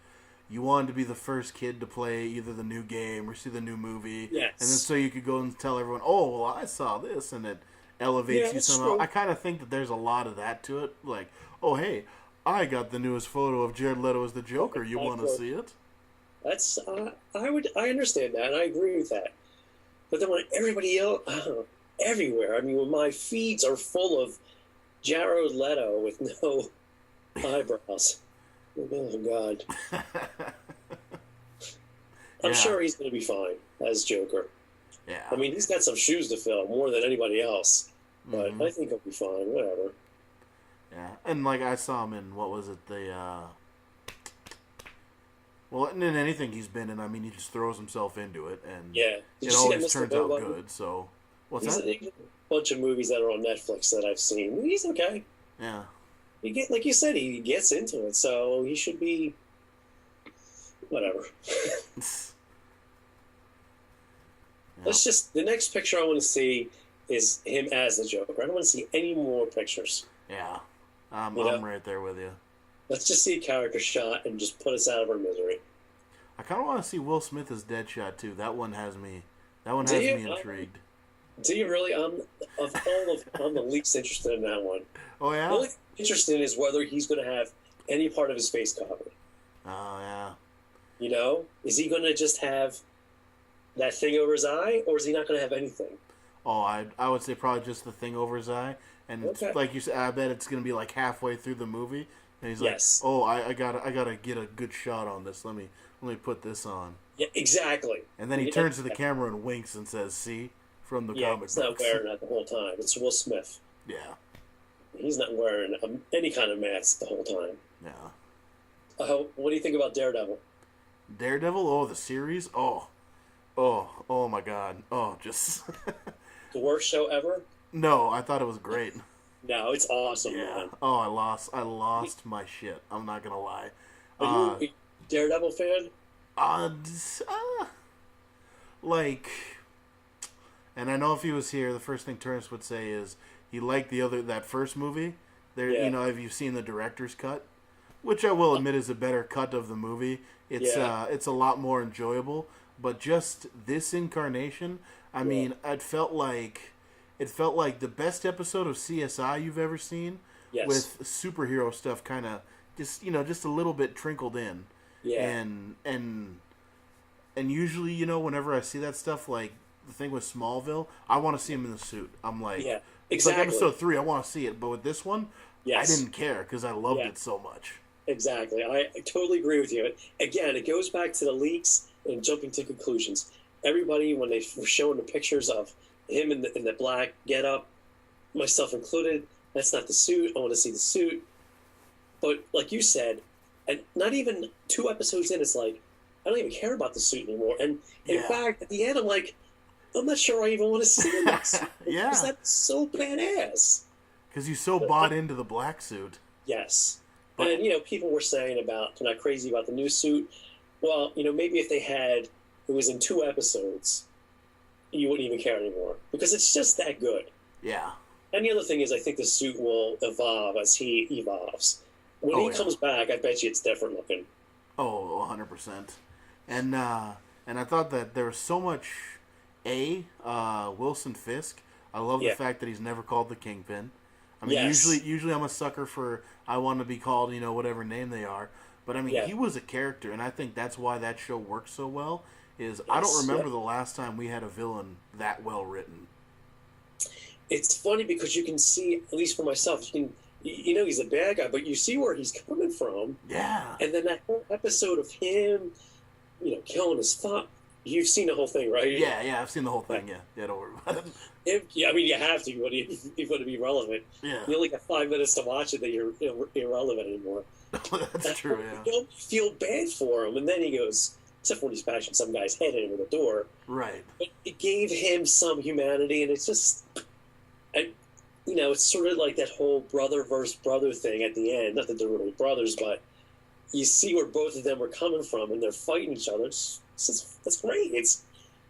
B: you wanted to be the first kid to play either the new game or see the new movie,
A: yes.
B: And then so you could go and tell everyone, oh, well, I saw this, and it elevates you somehow. True. I kind of think that there's a lot of that to it, like, oh, hey, I got the newest photo of Jared Leto as the Joker. You want to see it?
A: That's I understand that, and I agree with that. But then when everybody else, everywhere, I mean, when my feeds are full of Jared Leto with no eyebrows. Oh, God. I'm sure he's going to be fine as Joker.
B: Yeah.
A: I mean, he's got some shoes to fill more than anybody else. But I think he'll be fine. Whatever.
B: Yeah. And, I saw him in, what was it, well, in anything he's been in, I mean, he just throws himself into it, and it always turns out good, so... What's that?
A: A bunch of movies that are on Netflix that I've seen. He's okay.
B: Yeah.
A: Like you said, he gets into it, so he should be... Whatever. Let's just... The next picture I want to see is him as the Joker. I don't want to see any more pictures.
B: Yeah. I'm right there with you.
A: Let's just see a character shot and just put us out of our misery.
B: I kind of want to see Will Smith as Deadshot, too. That one has me intrigued.
A: Do you really? I'm the least interested in that one.
B: Oh, yeah?
A: The only thing I'm interested in is whether he's going to have any part of his face covered.
B: Oh, yeah.
A: Is he going to just have that thing over his eye, or is he not going to have anything?
B: Oh, I would say probably just the thing over his eye. And like you said, I bet it's going to be like halfway through the movie. And he's like, oh, I gotta get a good shot on this. Let me put this on.
A: Yeah, exactly.
B: And then he turns to the camera and winks and says, see? From the comic books.
A: He's not wearing that the whole time. It's Will Smith.
B: Yeah.
A: He's not wearing any kind of mask the whole time.
B: Yeah.
A: What do you think about Daredevil?
B: Daredevil? Oh, the series? Oh my God. Oh, just...
A: The worst show ever?
B: No, I thought it was great.
A: No, it's awesome, man.
B: Oh, I lost my shit. I'm not gonna lie.
A: Are you a Daredevil fan?
B: And I know if he was here, the first thing Terrence would say is he liked that first movie. Have you seen the director's cut? Which I will admit is a better cut of the movie. It's a lot more enjoyable. But just this incarnation, I mean, it felt like the best episode of CSI you've ever seen, with superhero stuff kind of just a little bit trickled in. Yeah. And usually, whenever I see that stuff, like the thing with Smallville, I want to see him in the suit. I'm like,
A: exactly.
B: It's like episode 3, I want to see it. But with this one, I didn't care because I loved it so much.
A: Exactly. I totally agree with you. Again, it goes back to the leaks and jumping to conclusions. Everybody, when they were showing the pictures of him in the black getup, myself included, that's not the suit. I want to see the suit. But like you said, and not even 2 episodes in, it's like, I don't even care about the suit anymore. And in
B: Yeah.
A: fact, at the end, I'm like, I'm not sure I even want to see him next.
B: Yeah.
A: Because that's so badass.
B: Because you so bought into the black suit.
A: Yes.
B: But
A: And, people were saying about, they're not crazy about the new suit. Well, maybe if they had, it was in 2 episodes, you wouldn't even care anymore. Because it's just that good.
B: yeah.
A: And the other thing is, I think the suit will evolve as he evolves. When he comes back, I bet you it's different looking.
B: Oh, 100%. And I thought that there was so much Wilson Fisk. I love the fact that he's never called the Kingpin. I mean, usually I'm a sucker for I want to be called, whatever name they are. But I mean, he was a character, and I think that's why that show works so well. I don't remember the last time we had a villain that well written.
A: It's funny because you can see, at least for myself, he's a bad guy, but you see where he's coming from.
B: Yeah.
A: And then that whole episode of him, killing his father. You've seen the whole thing, right?
B: Yeah, I've seen the whole thing. Yeah, don't worry about it.
A: I mean, you have to. You want to be relevant.
B: Yeah.
A: You only got 5 minutes to watch it, that you're irrelevant anymore.
B: That's true. Yeah.
A: You don't feel bad for him, and then he goes, except when he's bashing some guy's head in with a door.
B: Right.
A: But it gave him some humanity, and it's just, it's sort of like that whole brother versus brother thing at the end. Not that they're really brothers, but you see where both of them are coming from, and they're fighting each other. That's great.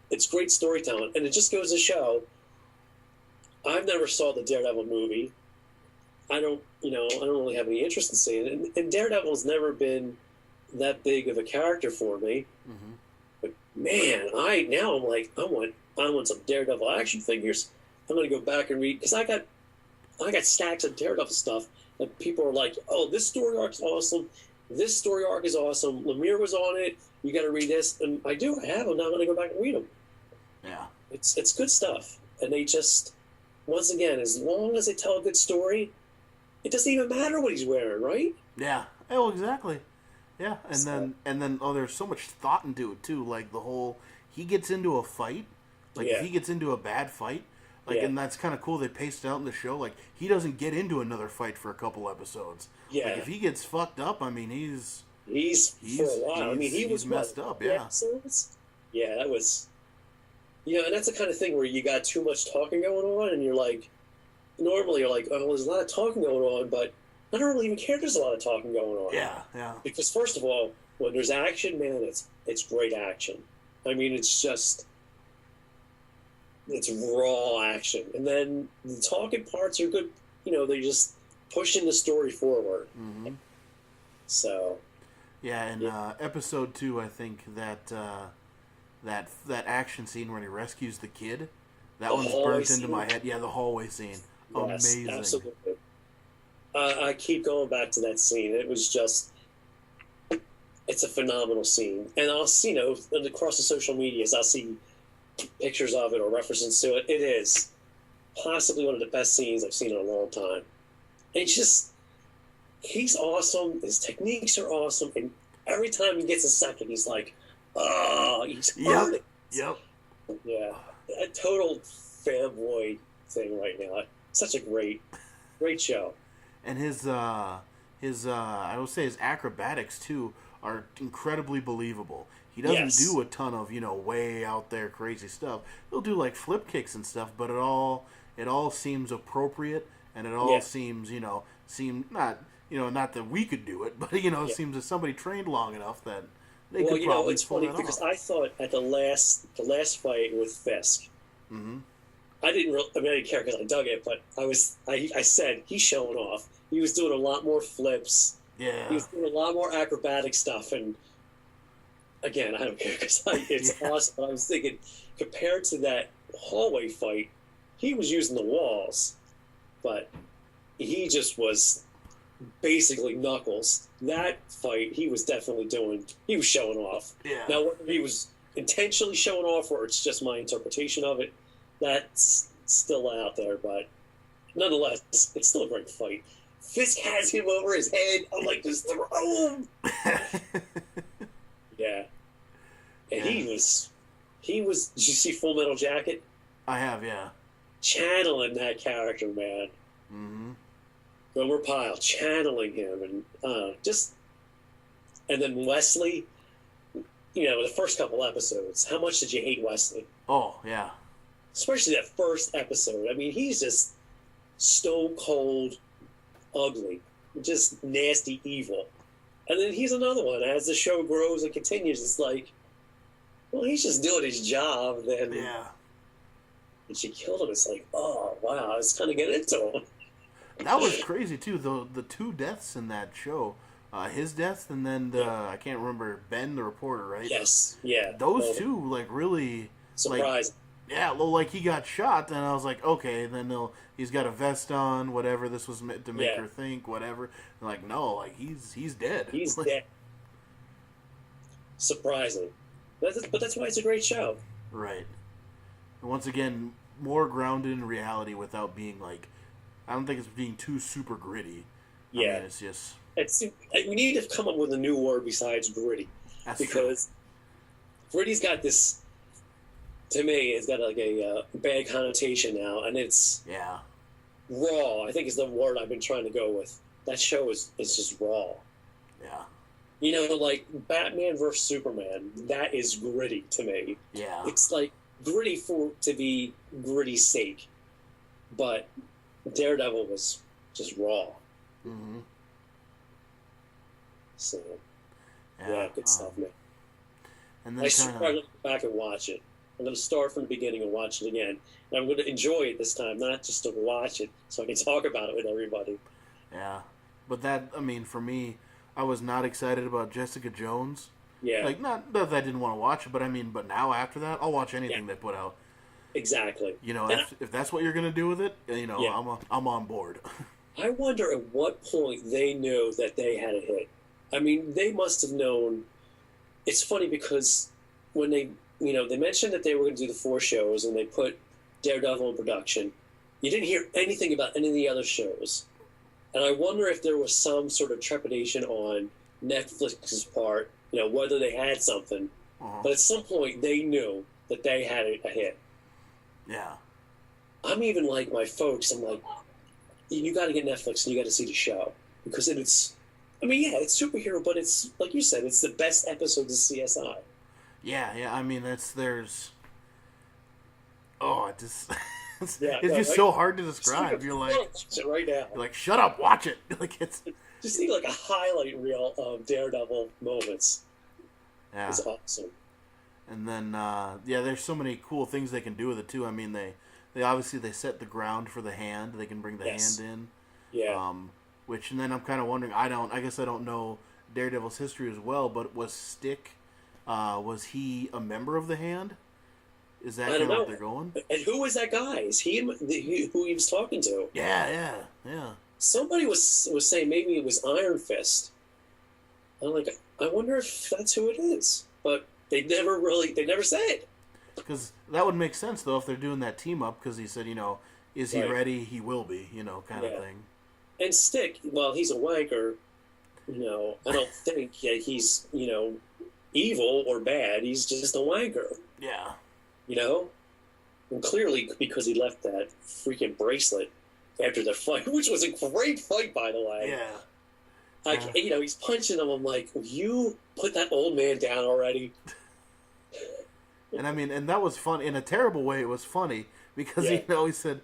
A: It's great storytelling, and it just goes to show. I've never saw the Daredevil movie. I don't really have any interest in seeing it, and Daredevil's never been that big of a character for me.
B: Mm-hmm.
A: But man, I'm like, I want some Daredevil action figures. I'm gonna go back and read, because I got stacks of Daredevil stuff that people are like, oh, this story arc's awesome. This story arc is awesome. Lemire was on it. You got to read this, and I do. I have them. Now I'm going to go back and read them.
B: Yeah,
A: it's good stuff, and they just, once again, as long as they tell a good story, it doesn't even matter what he's wearing, right?
B: Yeah. Oh, exactly. Yeah, and then there's so much thought into it too. Like the whole, he gets into a fight, if he gets into a bad fight, and that's kind of cool. They paced it out in the show. Like, he doesn't get into another fight for a couple episodes.
A: Yeah.
B: Like, if he gets fucked up, I mean, he's
A: for a while. I mean, he was
B: messed up. Yeah.
A: Episodes? Yeah, that was. And that's the kind of thing where you got too much talking going on, and you're like, normally you're like, oh, well, there's a lot of talking going on, but I don't really even care if there's a lot of talking going on.
B: Yeah.
A: Because first of all, when there's action, man, it's great action. I mean, it's raw action. And then the talking parts are good. They're just pushing the story forward.
B: Mm-hmm.
A: So.
B: Yeah, and episode 2, I think that action scene where he rescues the kid, that one's burnt into my head. Yeah, the hallway scene.
A: Yes,
B: amazing.
A: Absolutely. I keep going back to that scene. It was just, it's a phenomenal scene. And I'll see, across the social medias, I'll see pictures of it or references to it. It is possibly one of the best scenes I've seen in a long time. And he's awesome. His techniques are awesome. And every time he gets a second, he's like, oh, he's hurting.
B: Yep.
A: Yeah. A total fanboy thing right now. Such a great show.
B: And his I would say his acrobatics too are incredibly believable. He doesn't do a ton of, way out there crazy stuff. He'll do like flip kicks and stuff, but it all seems appropriate, and it all seems, not that we could do it, but it seems that somebody trained long enough that they could probably
A: it's
B: pull
A: funny
B: that
A: because
B: off.
A: I thought at the last fight with Fisk,
B: Mm-hmm.
A: I didn't care because I dug it, but I said he's showing off. He was doing a lot more flips.
B: Yeah.
A: He was doing a lot more acrobatic stuff, and again, I don't care because it's awesome. But I was thinking, compared to that hallway fight, he was using the walls, but he just was basically Knuckles. That fight, he was showing off.
B: Yeah.
A: Now, whether he was intentionally showing off or it's just my interpretation of it, that's still out there, but nonetheless, it's still a great fight. Fisk has him over his head. I'm like, just throw him. Yeah. And he was. Did you see Full Metal Jacket?
B: I have, yeah.
A: Channeling that character, man.
B: Mm-hmm.
A: Gomer Pyle, channeling him, and and then Wesley. the first couple episodes, how much did you hate Wesley?
B: Oh, yeah.
A: Especially that first episode. I mean, he's just stone cold ugly, just nasty evil. And then he's another one. As the show grows and continues, it's like, well, he's just doing his job. Then and she killed him. It's like, oh, wow, I was kind of getting into him.
B: That was crazy, too. The two deaths in that show, his death and then I can't remember, Ben, the reporter, right?
A: Yes, yeah.
B: Those two, like, really...
A: Surprising.
B: Yeah, well, like, he got shot, and I was like, okay, then he's got a vest on, whatever, this was meant to make her think, whatever. And like, no, like, he's dead.
A: He's dead. Surprising. But that's why it's a great show.
B: Right. And once again, more grounded in reality without being, like, I don't think it's being too super gritty.
A: Yeah.
B: I mean, it's just...
A: we need to come up with a new word besides gritty.
B: That's
A: because
B: true.
A: Gritty's got this... To me, it's got like a bad connotation now, and it's raw. I think is the word I've been trying to go with. That show is just raw.
B: Yeah.
A: Like Batman vs Superman. That is gritty to me.
B: Yeah.
A: It's like gritty to be gritty's sake, but Daredevil was just raw.
B: Mm-hmm.
A: So, yeah, good stuff, man.
B: And then
A: I should probably go back and watch it. I'm going to start from the beginning and watch it again. And I'm going to enjoy it this time, not just to watch it, so I can talk about it with everybody.
B: Yeah. But that, I mean, for me, I was not excited about Jessica Jones.
A: Yeah.
B: Like, not that I didn't want to watch it, but I mean, but now after that, I'll watch anything they put out.
A: Exactly.
B: If that's what you're going to do with it, I'm on board.
A: I wonder at what point they knew that they had a hit. I mean, they must have known. It's funny because when they mentioned that they were going to do the 4 shows and they put Daredevil in production. You didn't hear anything about any of the other shows. And I wonder if there was some sort of trepidation on Netflix's part, whether they had something.
B: Uh-huh.
A: But at some point, they knew that they had a hit.
B: Yeah.
A: I'm even like my folks, I'm like, you got to get Netflix and you got to see the show. Because it's superhero, but it's, like you said, it's the best episode of CSI.
B: Yeah. I mean, it's
A: right?
B: so hard to describe. You're like,
A: watch it right now.
B: You're like, shut up, watch it. Like it's
A: just need like a highlight reel of Daredevil moments.
B: Yeah,
A: it's awesome.
B: And then there's so many cool things they can do with it too. I mean, they obviously they set the ground for the hand. They can bring the hand in.
A: Yeah.
B: And then I'm kind of wondering. I guess I don't know Daredevil's history as well. But was Stick? Was he a member of the Hand? Is that kind of what they're going?
A: And who was that guy? Is he who he was talking to?
B: Yeah.
A: Somebody was saying maybe it was Iron Fist. I'm like, I wonder if that's who it is. But they never said.
B: Because that would make sense though if they're doing that team up. Because he said, is he ready? He will be. Kind of thing. And
A: Stick, well, he's a wanker. I don't think he's evil or bad. He's just a wanker.
B: Yeah.
A: And clearly because he left that freaking bracelet after the fight, which was a great fight, by the way.
B: Yeah.
A: He's punching him. I'm like, will you put that old man down already?
B: And I mean, and that was fun. In a terrible way, it was funny because, he said,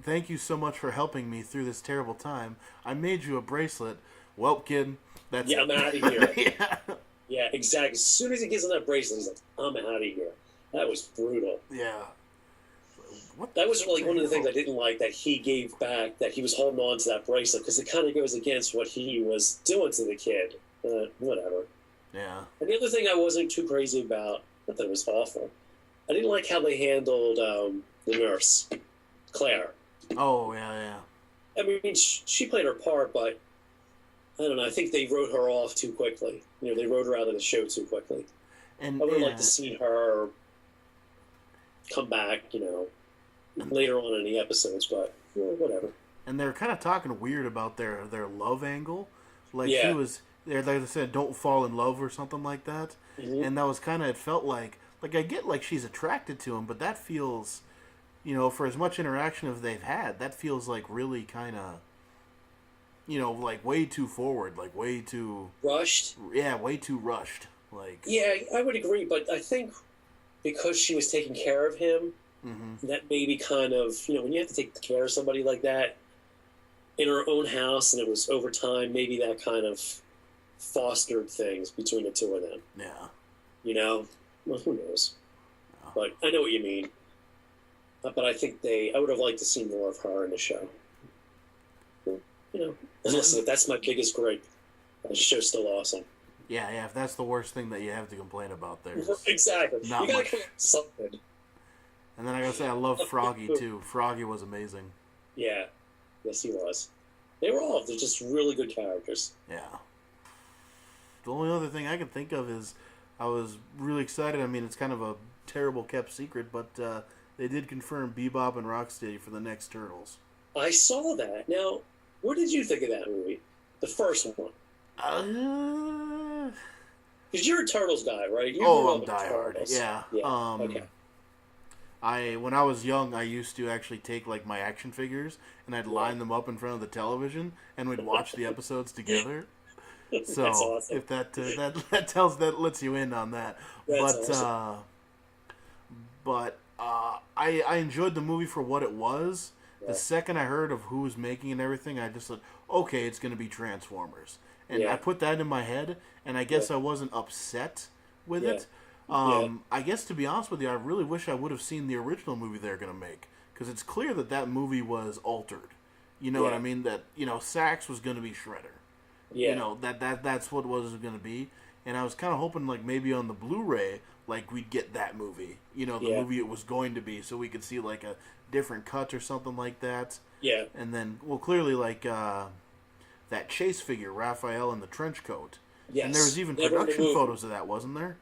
B: thank you so much for helping me through this terrible time. I made you a bracelet. Well, kid, that's
A: I'm out of here. Yeah, exactly. As soon as he gets on that bracelet, he's like, I'm out of here. That was brutal.
B: Yeah.
A: That was like one of the things I didn't like that he gave back, that he was holding on to that bracelet, because it kind of goes against what he was doing to the kid. Whatever.
B: Yeah.
A: And the other thing I wasn't too crazy about, not that it was awful, I didn't like how they handled the nurse, Claire.
B: Oh, yeah.
A: I mean, she played her part, but I don't know. I think they wrote her off too quickly. They wrote her out of the show too quickly.
B: And
A: I would like to see her come back, later on in the episodes, but whatever.
B: And they're kind of talking weird about their love angle. Like she was, like they said, don't fall in love or something like that. Mm-hmm. And that was kind of, it felt like I get like she's attracted to him, but that feels, for as much interaction as they've had, that feels like really kind of, like way too forward, like way too...
A: Rushed?
B: Yeah, way too rushed. Like,
A: yeah, I would agree, but I think because she was taking care of him, that maybe kind of, when you have to take care of somebody like that in her own house, and it was over time, maybe that kind of fostered things between the two of them.
B: yeah.
A: Well, who knows?
B: Yeah.
A: But I know what you mean. But I think I would have liked to see more of her in the show. And listen, that's my biggest gripe. The show's still awesome.
B: Yeah, if that's the worst thing that you have to complain about there.
A: Exactly. You gotta come up with something.
B: And then I gotta say, I love Froggy, too. Froggy was amazing.
A: Yeah. Yes, he was. They're just really good characters.
B: Yeah. The only other thing I can think of is I was really excited. I mean, it's kind of a terrible kept secret, but they did confirm Bebop and Rocksteady for the next Turtles.
A: I saw that. Now, what did you think of that movie? The first one. Because you're a Turtles guy, right?
B: I'm diehard. Yeah.
A: Okay.
B: When I was young, I used to actually take like my action figures and I'd line them up in front of the television and we'd watch the episodes together. So
A: that's awesome.
B: if that lets you in on that.
A: That's awesome.
B: I enjoyed the movie for what it was. The second I heard of who was making and everything, I just said, okay, it's going to be Transformers. And I put that in my head, and I guess I wasn't upset with it. I guess, to be honest with you, I really wish I would have seen the original movie they're going to make. Because it's clear that movie was altered. You know what I mean? That, Sax was going to be Shredder.
A: Yeah.
B: That's what it was going to be. And I was kind of hoping, like, maybe on the Blu-ray, like, we'd get that movie. The movie it was going to be, so we could see, like, a different cut or something like that.
A: Yeah.
B: And then, well, clearly, like, that Chase figure, Raphael in the trench coat. Yes. And there was even production photos of that, wasn't there?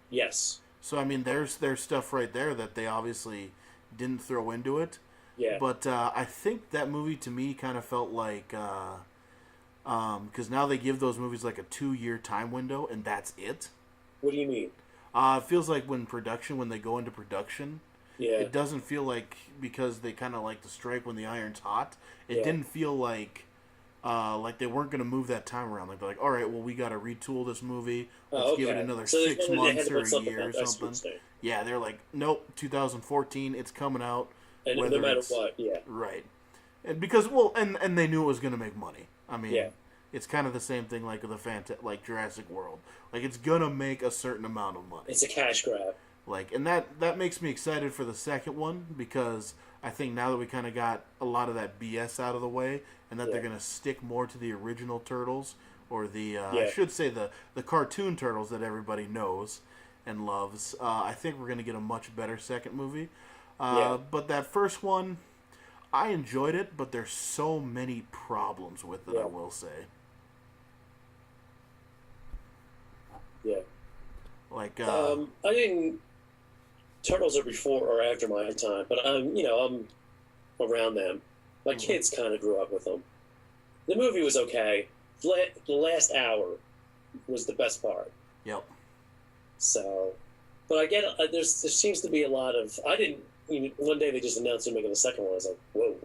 A: Yes.
B: So, I mean, there's stuff right there that they obviously didn't throw into it.
A: Yeah.
B: But I think that movie, to me, kind of felt like... because now they give those movies like a 2-year time window, and that's it.
A: What do you mean?
B: It feels like when they go into production,
A: it
B: doesn't feel like, because they kind of like to strike when the iron's hot, it didn't feel like they weren't going to move that time around. Like, they're like, all right, well, we got to retool this movie. Let's give it another 6 months or a year or something. Yeah, they're like, nope, 2014, it's coming out.
A: And no matter what,
B: Right. And because, and they knew it was going to make money. I mean, it's kind of the same thing like with like Jurassic World. Like, it's gonna make a certain amount of money.
A: It's a cash grab.
B: Like, and that makes me excited for the second one, because I think now that we kind of got a lot of that BS out of the way, and that they're gonna stick more to the original Turtles, or I should say the cartoon Turtles that everybody knows and loves. I think we're gonna get a much better second movie. But that first one, I enjoyed it, but there's so many problems with it, I will say.
A: Yeah.
B: Like,
A: I didn't... Turtles are before or after my time, but I'm around them. My kids kind of grew up with them. The movie was okay. The last hour was the best part.
B: Yep.
A: So, but I get there seems to be a lot of... one day they just announced they're making the second one. I was like, whoa.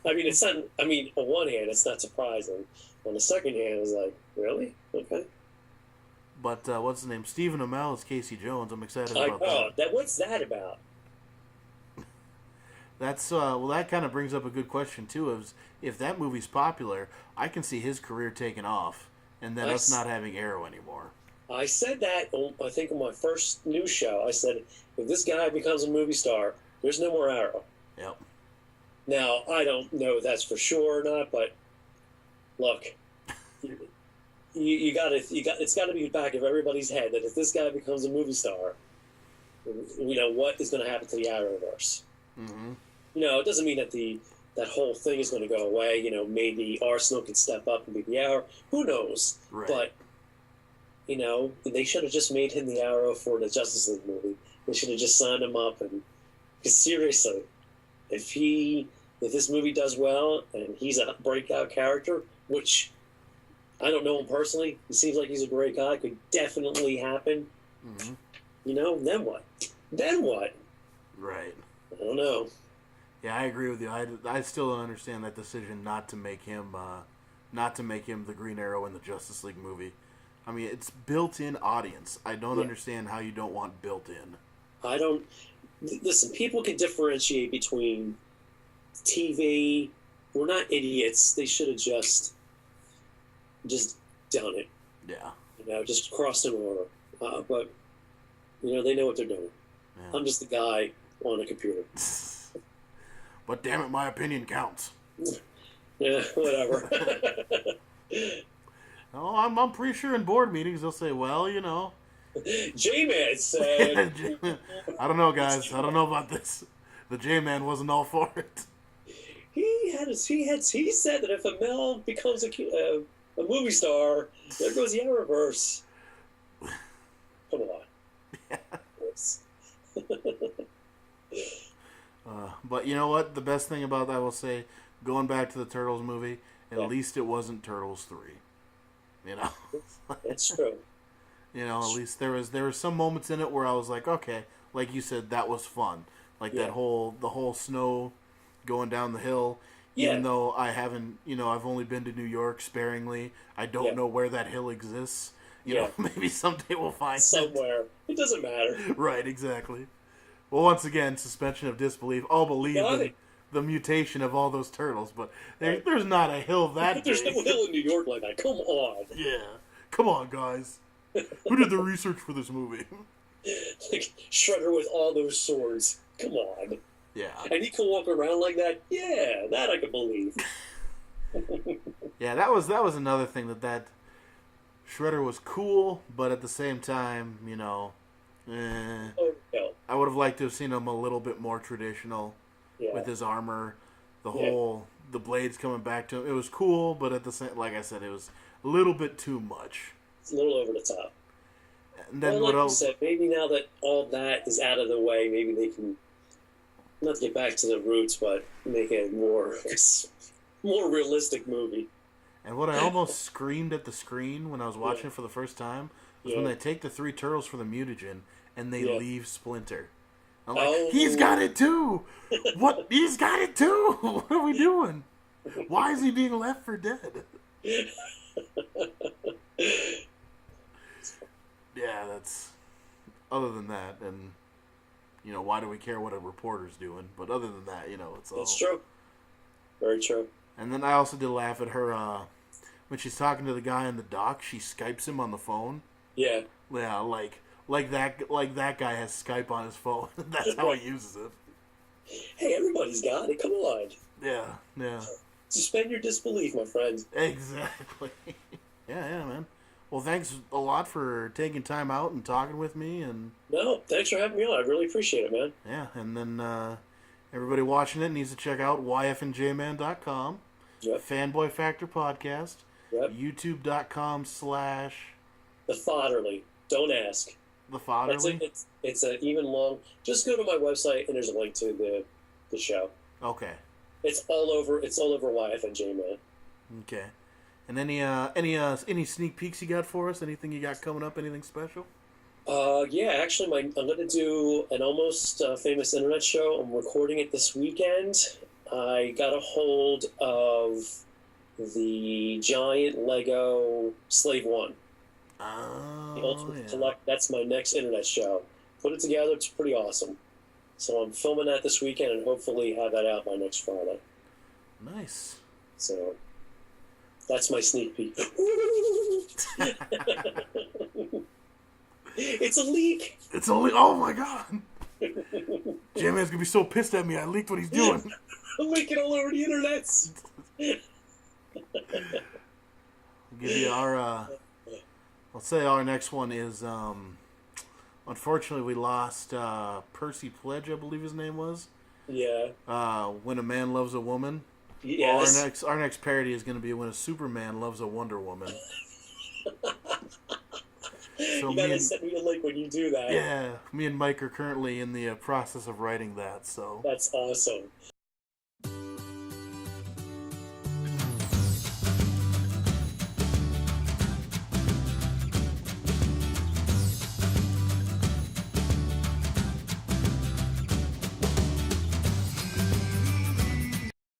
A: I mean, it's not... I mean, on one hand, it's not surprising. On the second hand, I was like, really? Okay.
B: But what's his name? Stephen Amell is Casey Jones. I'm excited about that.
A: What's that about?
B: That's that kind of brings up a good question too. If that movie's popular, I can see his career taking off, and then us not having Arrow anymore.
A: I said that, I think, on my first news show. I said, if this guy becomes a movie star, there's no more Arrow.
B: Yep.
A: Now, I don't know if that's for sure or not, but look, it's got to be back of everybody's head that if this guy becomes a movie star, what is going to happen to the Arrowverse?
B: Mm-hmm.
A: It doesn't mean that that whole thing is going to go away. Maybe Arsenal could step up and be the Arrow. Who knows?
B: Right.
A: But they should have just made him the Arrow for the Justice League movie. They should have just signed him up. Because seriously, if this movie does well and he's a breakout character, which I don't know him personally, he seems like he's a great guy, could definitely happen.
B: Mm-hmm.
A: Then what? Then what?
B: Right.
A: I don't know.
B: Yeah, I agree with you. I still don't understand that decision not to make him the Green Arrow in the Justice League movie. I mean, it's built-in audience. I don't understand how you don't want built-in.
A: I don't. Listen, people can differentiate between TV. We're not idiots. They should have just done it.
B: Yeah.
A: Just crossed an order. But they know what they're doing. Yeah. I'm just the guy on a computer.
B: But damn it, my opinion counts.
A: Yeah, whatever.
B: Oh, I'm pretty sure in board meetings they'll say, well,
A: J-Man said...
B: I don't know, guys. I don't know about this. The J-Man wasn't all for it.
A: He said that if a male becomes a movie star, there goes the Arrowverse. Come on. Yeah.
B: But you know what? The best thing about that, I will say, going back to the Turtles movie, at least it wasn't Turtles 3.
A: It's true.
B: At least there was some moments in it where I was like, okay, like you said, that was fun. Like the whole snow going down the hill. Even though I haven't, I've only been to New York sparingly. I don't know where that hill exists. Maybe someday we'll find
A: somewhere. It doesn't matter.
B: Right, exactly. Well, once again, suspension of disbelief. I'll believe in the mutation of all those turtles, but there's not a hill that
A: There's
B: big.
A: no hill in New York like that. Come on.
B: Yeah. Come on, guys. Who did the research for this movie?
A: Like Shredder with all those swords. Come on.
B: Yeah.
A: And he can walk around like that? Yeah, that I can believe.
B: Yeah, that was another thing that Shredder was cool, but at the same time, I would have liked to have seen him a little bit more traditional with his armor, the blades coming back to him. It was cool, but at the same, like I said, it was a little bit too much.
A: It's a little over the top.
B: And then what else?
A: You said, maybe now that all that is out of the way, maybe they can not to get back to the roots, but make a more realistic movie. And
B: what I almost screamed at the screen when I was watching it for the first time was when they take the 3 turtles for the mutagen and they leave Splinter. I'm like, he's got it too! What? He's got it too! What are we doing? Why is he being left for dead? Yeah, that's... Other than that, and... why do we care what a reporter's doing? But other than that, it's all...
A: That's true. Very true.
B: And then I also did laugh at her, when she's talking to the guy in the dock, she Skypes him on the phone.
A: Yeah.
B: Yeah, like that guy has Skype on his phone. That's how he uses it.
A: Hey, everybody's got it. Come on.
B: Yeah.
A: Suspend your disbelief, my friend.
B: Exactly. Yeah, man. Well, thanks a lot for taking time out and talking with me. And
A: no, thanks for having me on. I really appreciate it, man.
B: Yeah, and then everybody watching it needs to check out yfandjman.com, Fanboy Factor Podcast, youtube.com/
A: The Fodderly. Don't ask.
B: The Fodderly?
A: It's an even long... Just go to my website and there's a link to the show.
B: Okay.
A: It's all over YFNJ,
B: Okay. And any sneak peeks you got for us? Anything you got coming up? Anything special?
A: Yeah, actually, I'm going to do an almost famous internet show. I'm recording it this weekend. I got a hold of the giant Lego Slave One.
B: Oh,
A: the Ultimate Collect. That's my next internet show. Put it together. It's pretty awesome. So I'm filming that this weekend and hopefully have that out by next Friday.
B: Nice.
A: So that's my sneak peek. It's a leak.
B: It's a leak. Oh my god. J-Man's gonna be so pissed at me. I leaked what he's doing.
A: I'm leaking all over the internet.
B: Give you our. Let's say our next one is. Unfortunately, we lost Percy Pledge, I believe his name was.
A: Yeah.
B: When a Man Loves a Woman.
A: Yes.
B: Well, our next parody is going to be When a Superman Loves a Wonder Woman.
A: So you gotta send me a link when you do that.
B: Yeah, me and Mike are currently in the process of writing that. So
A: that's awesome.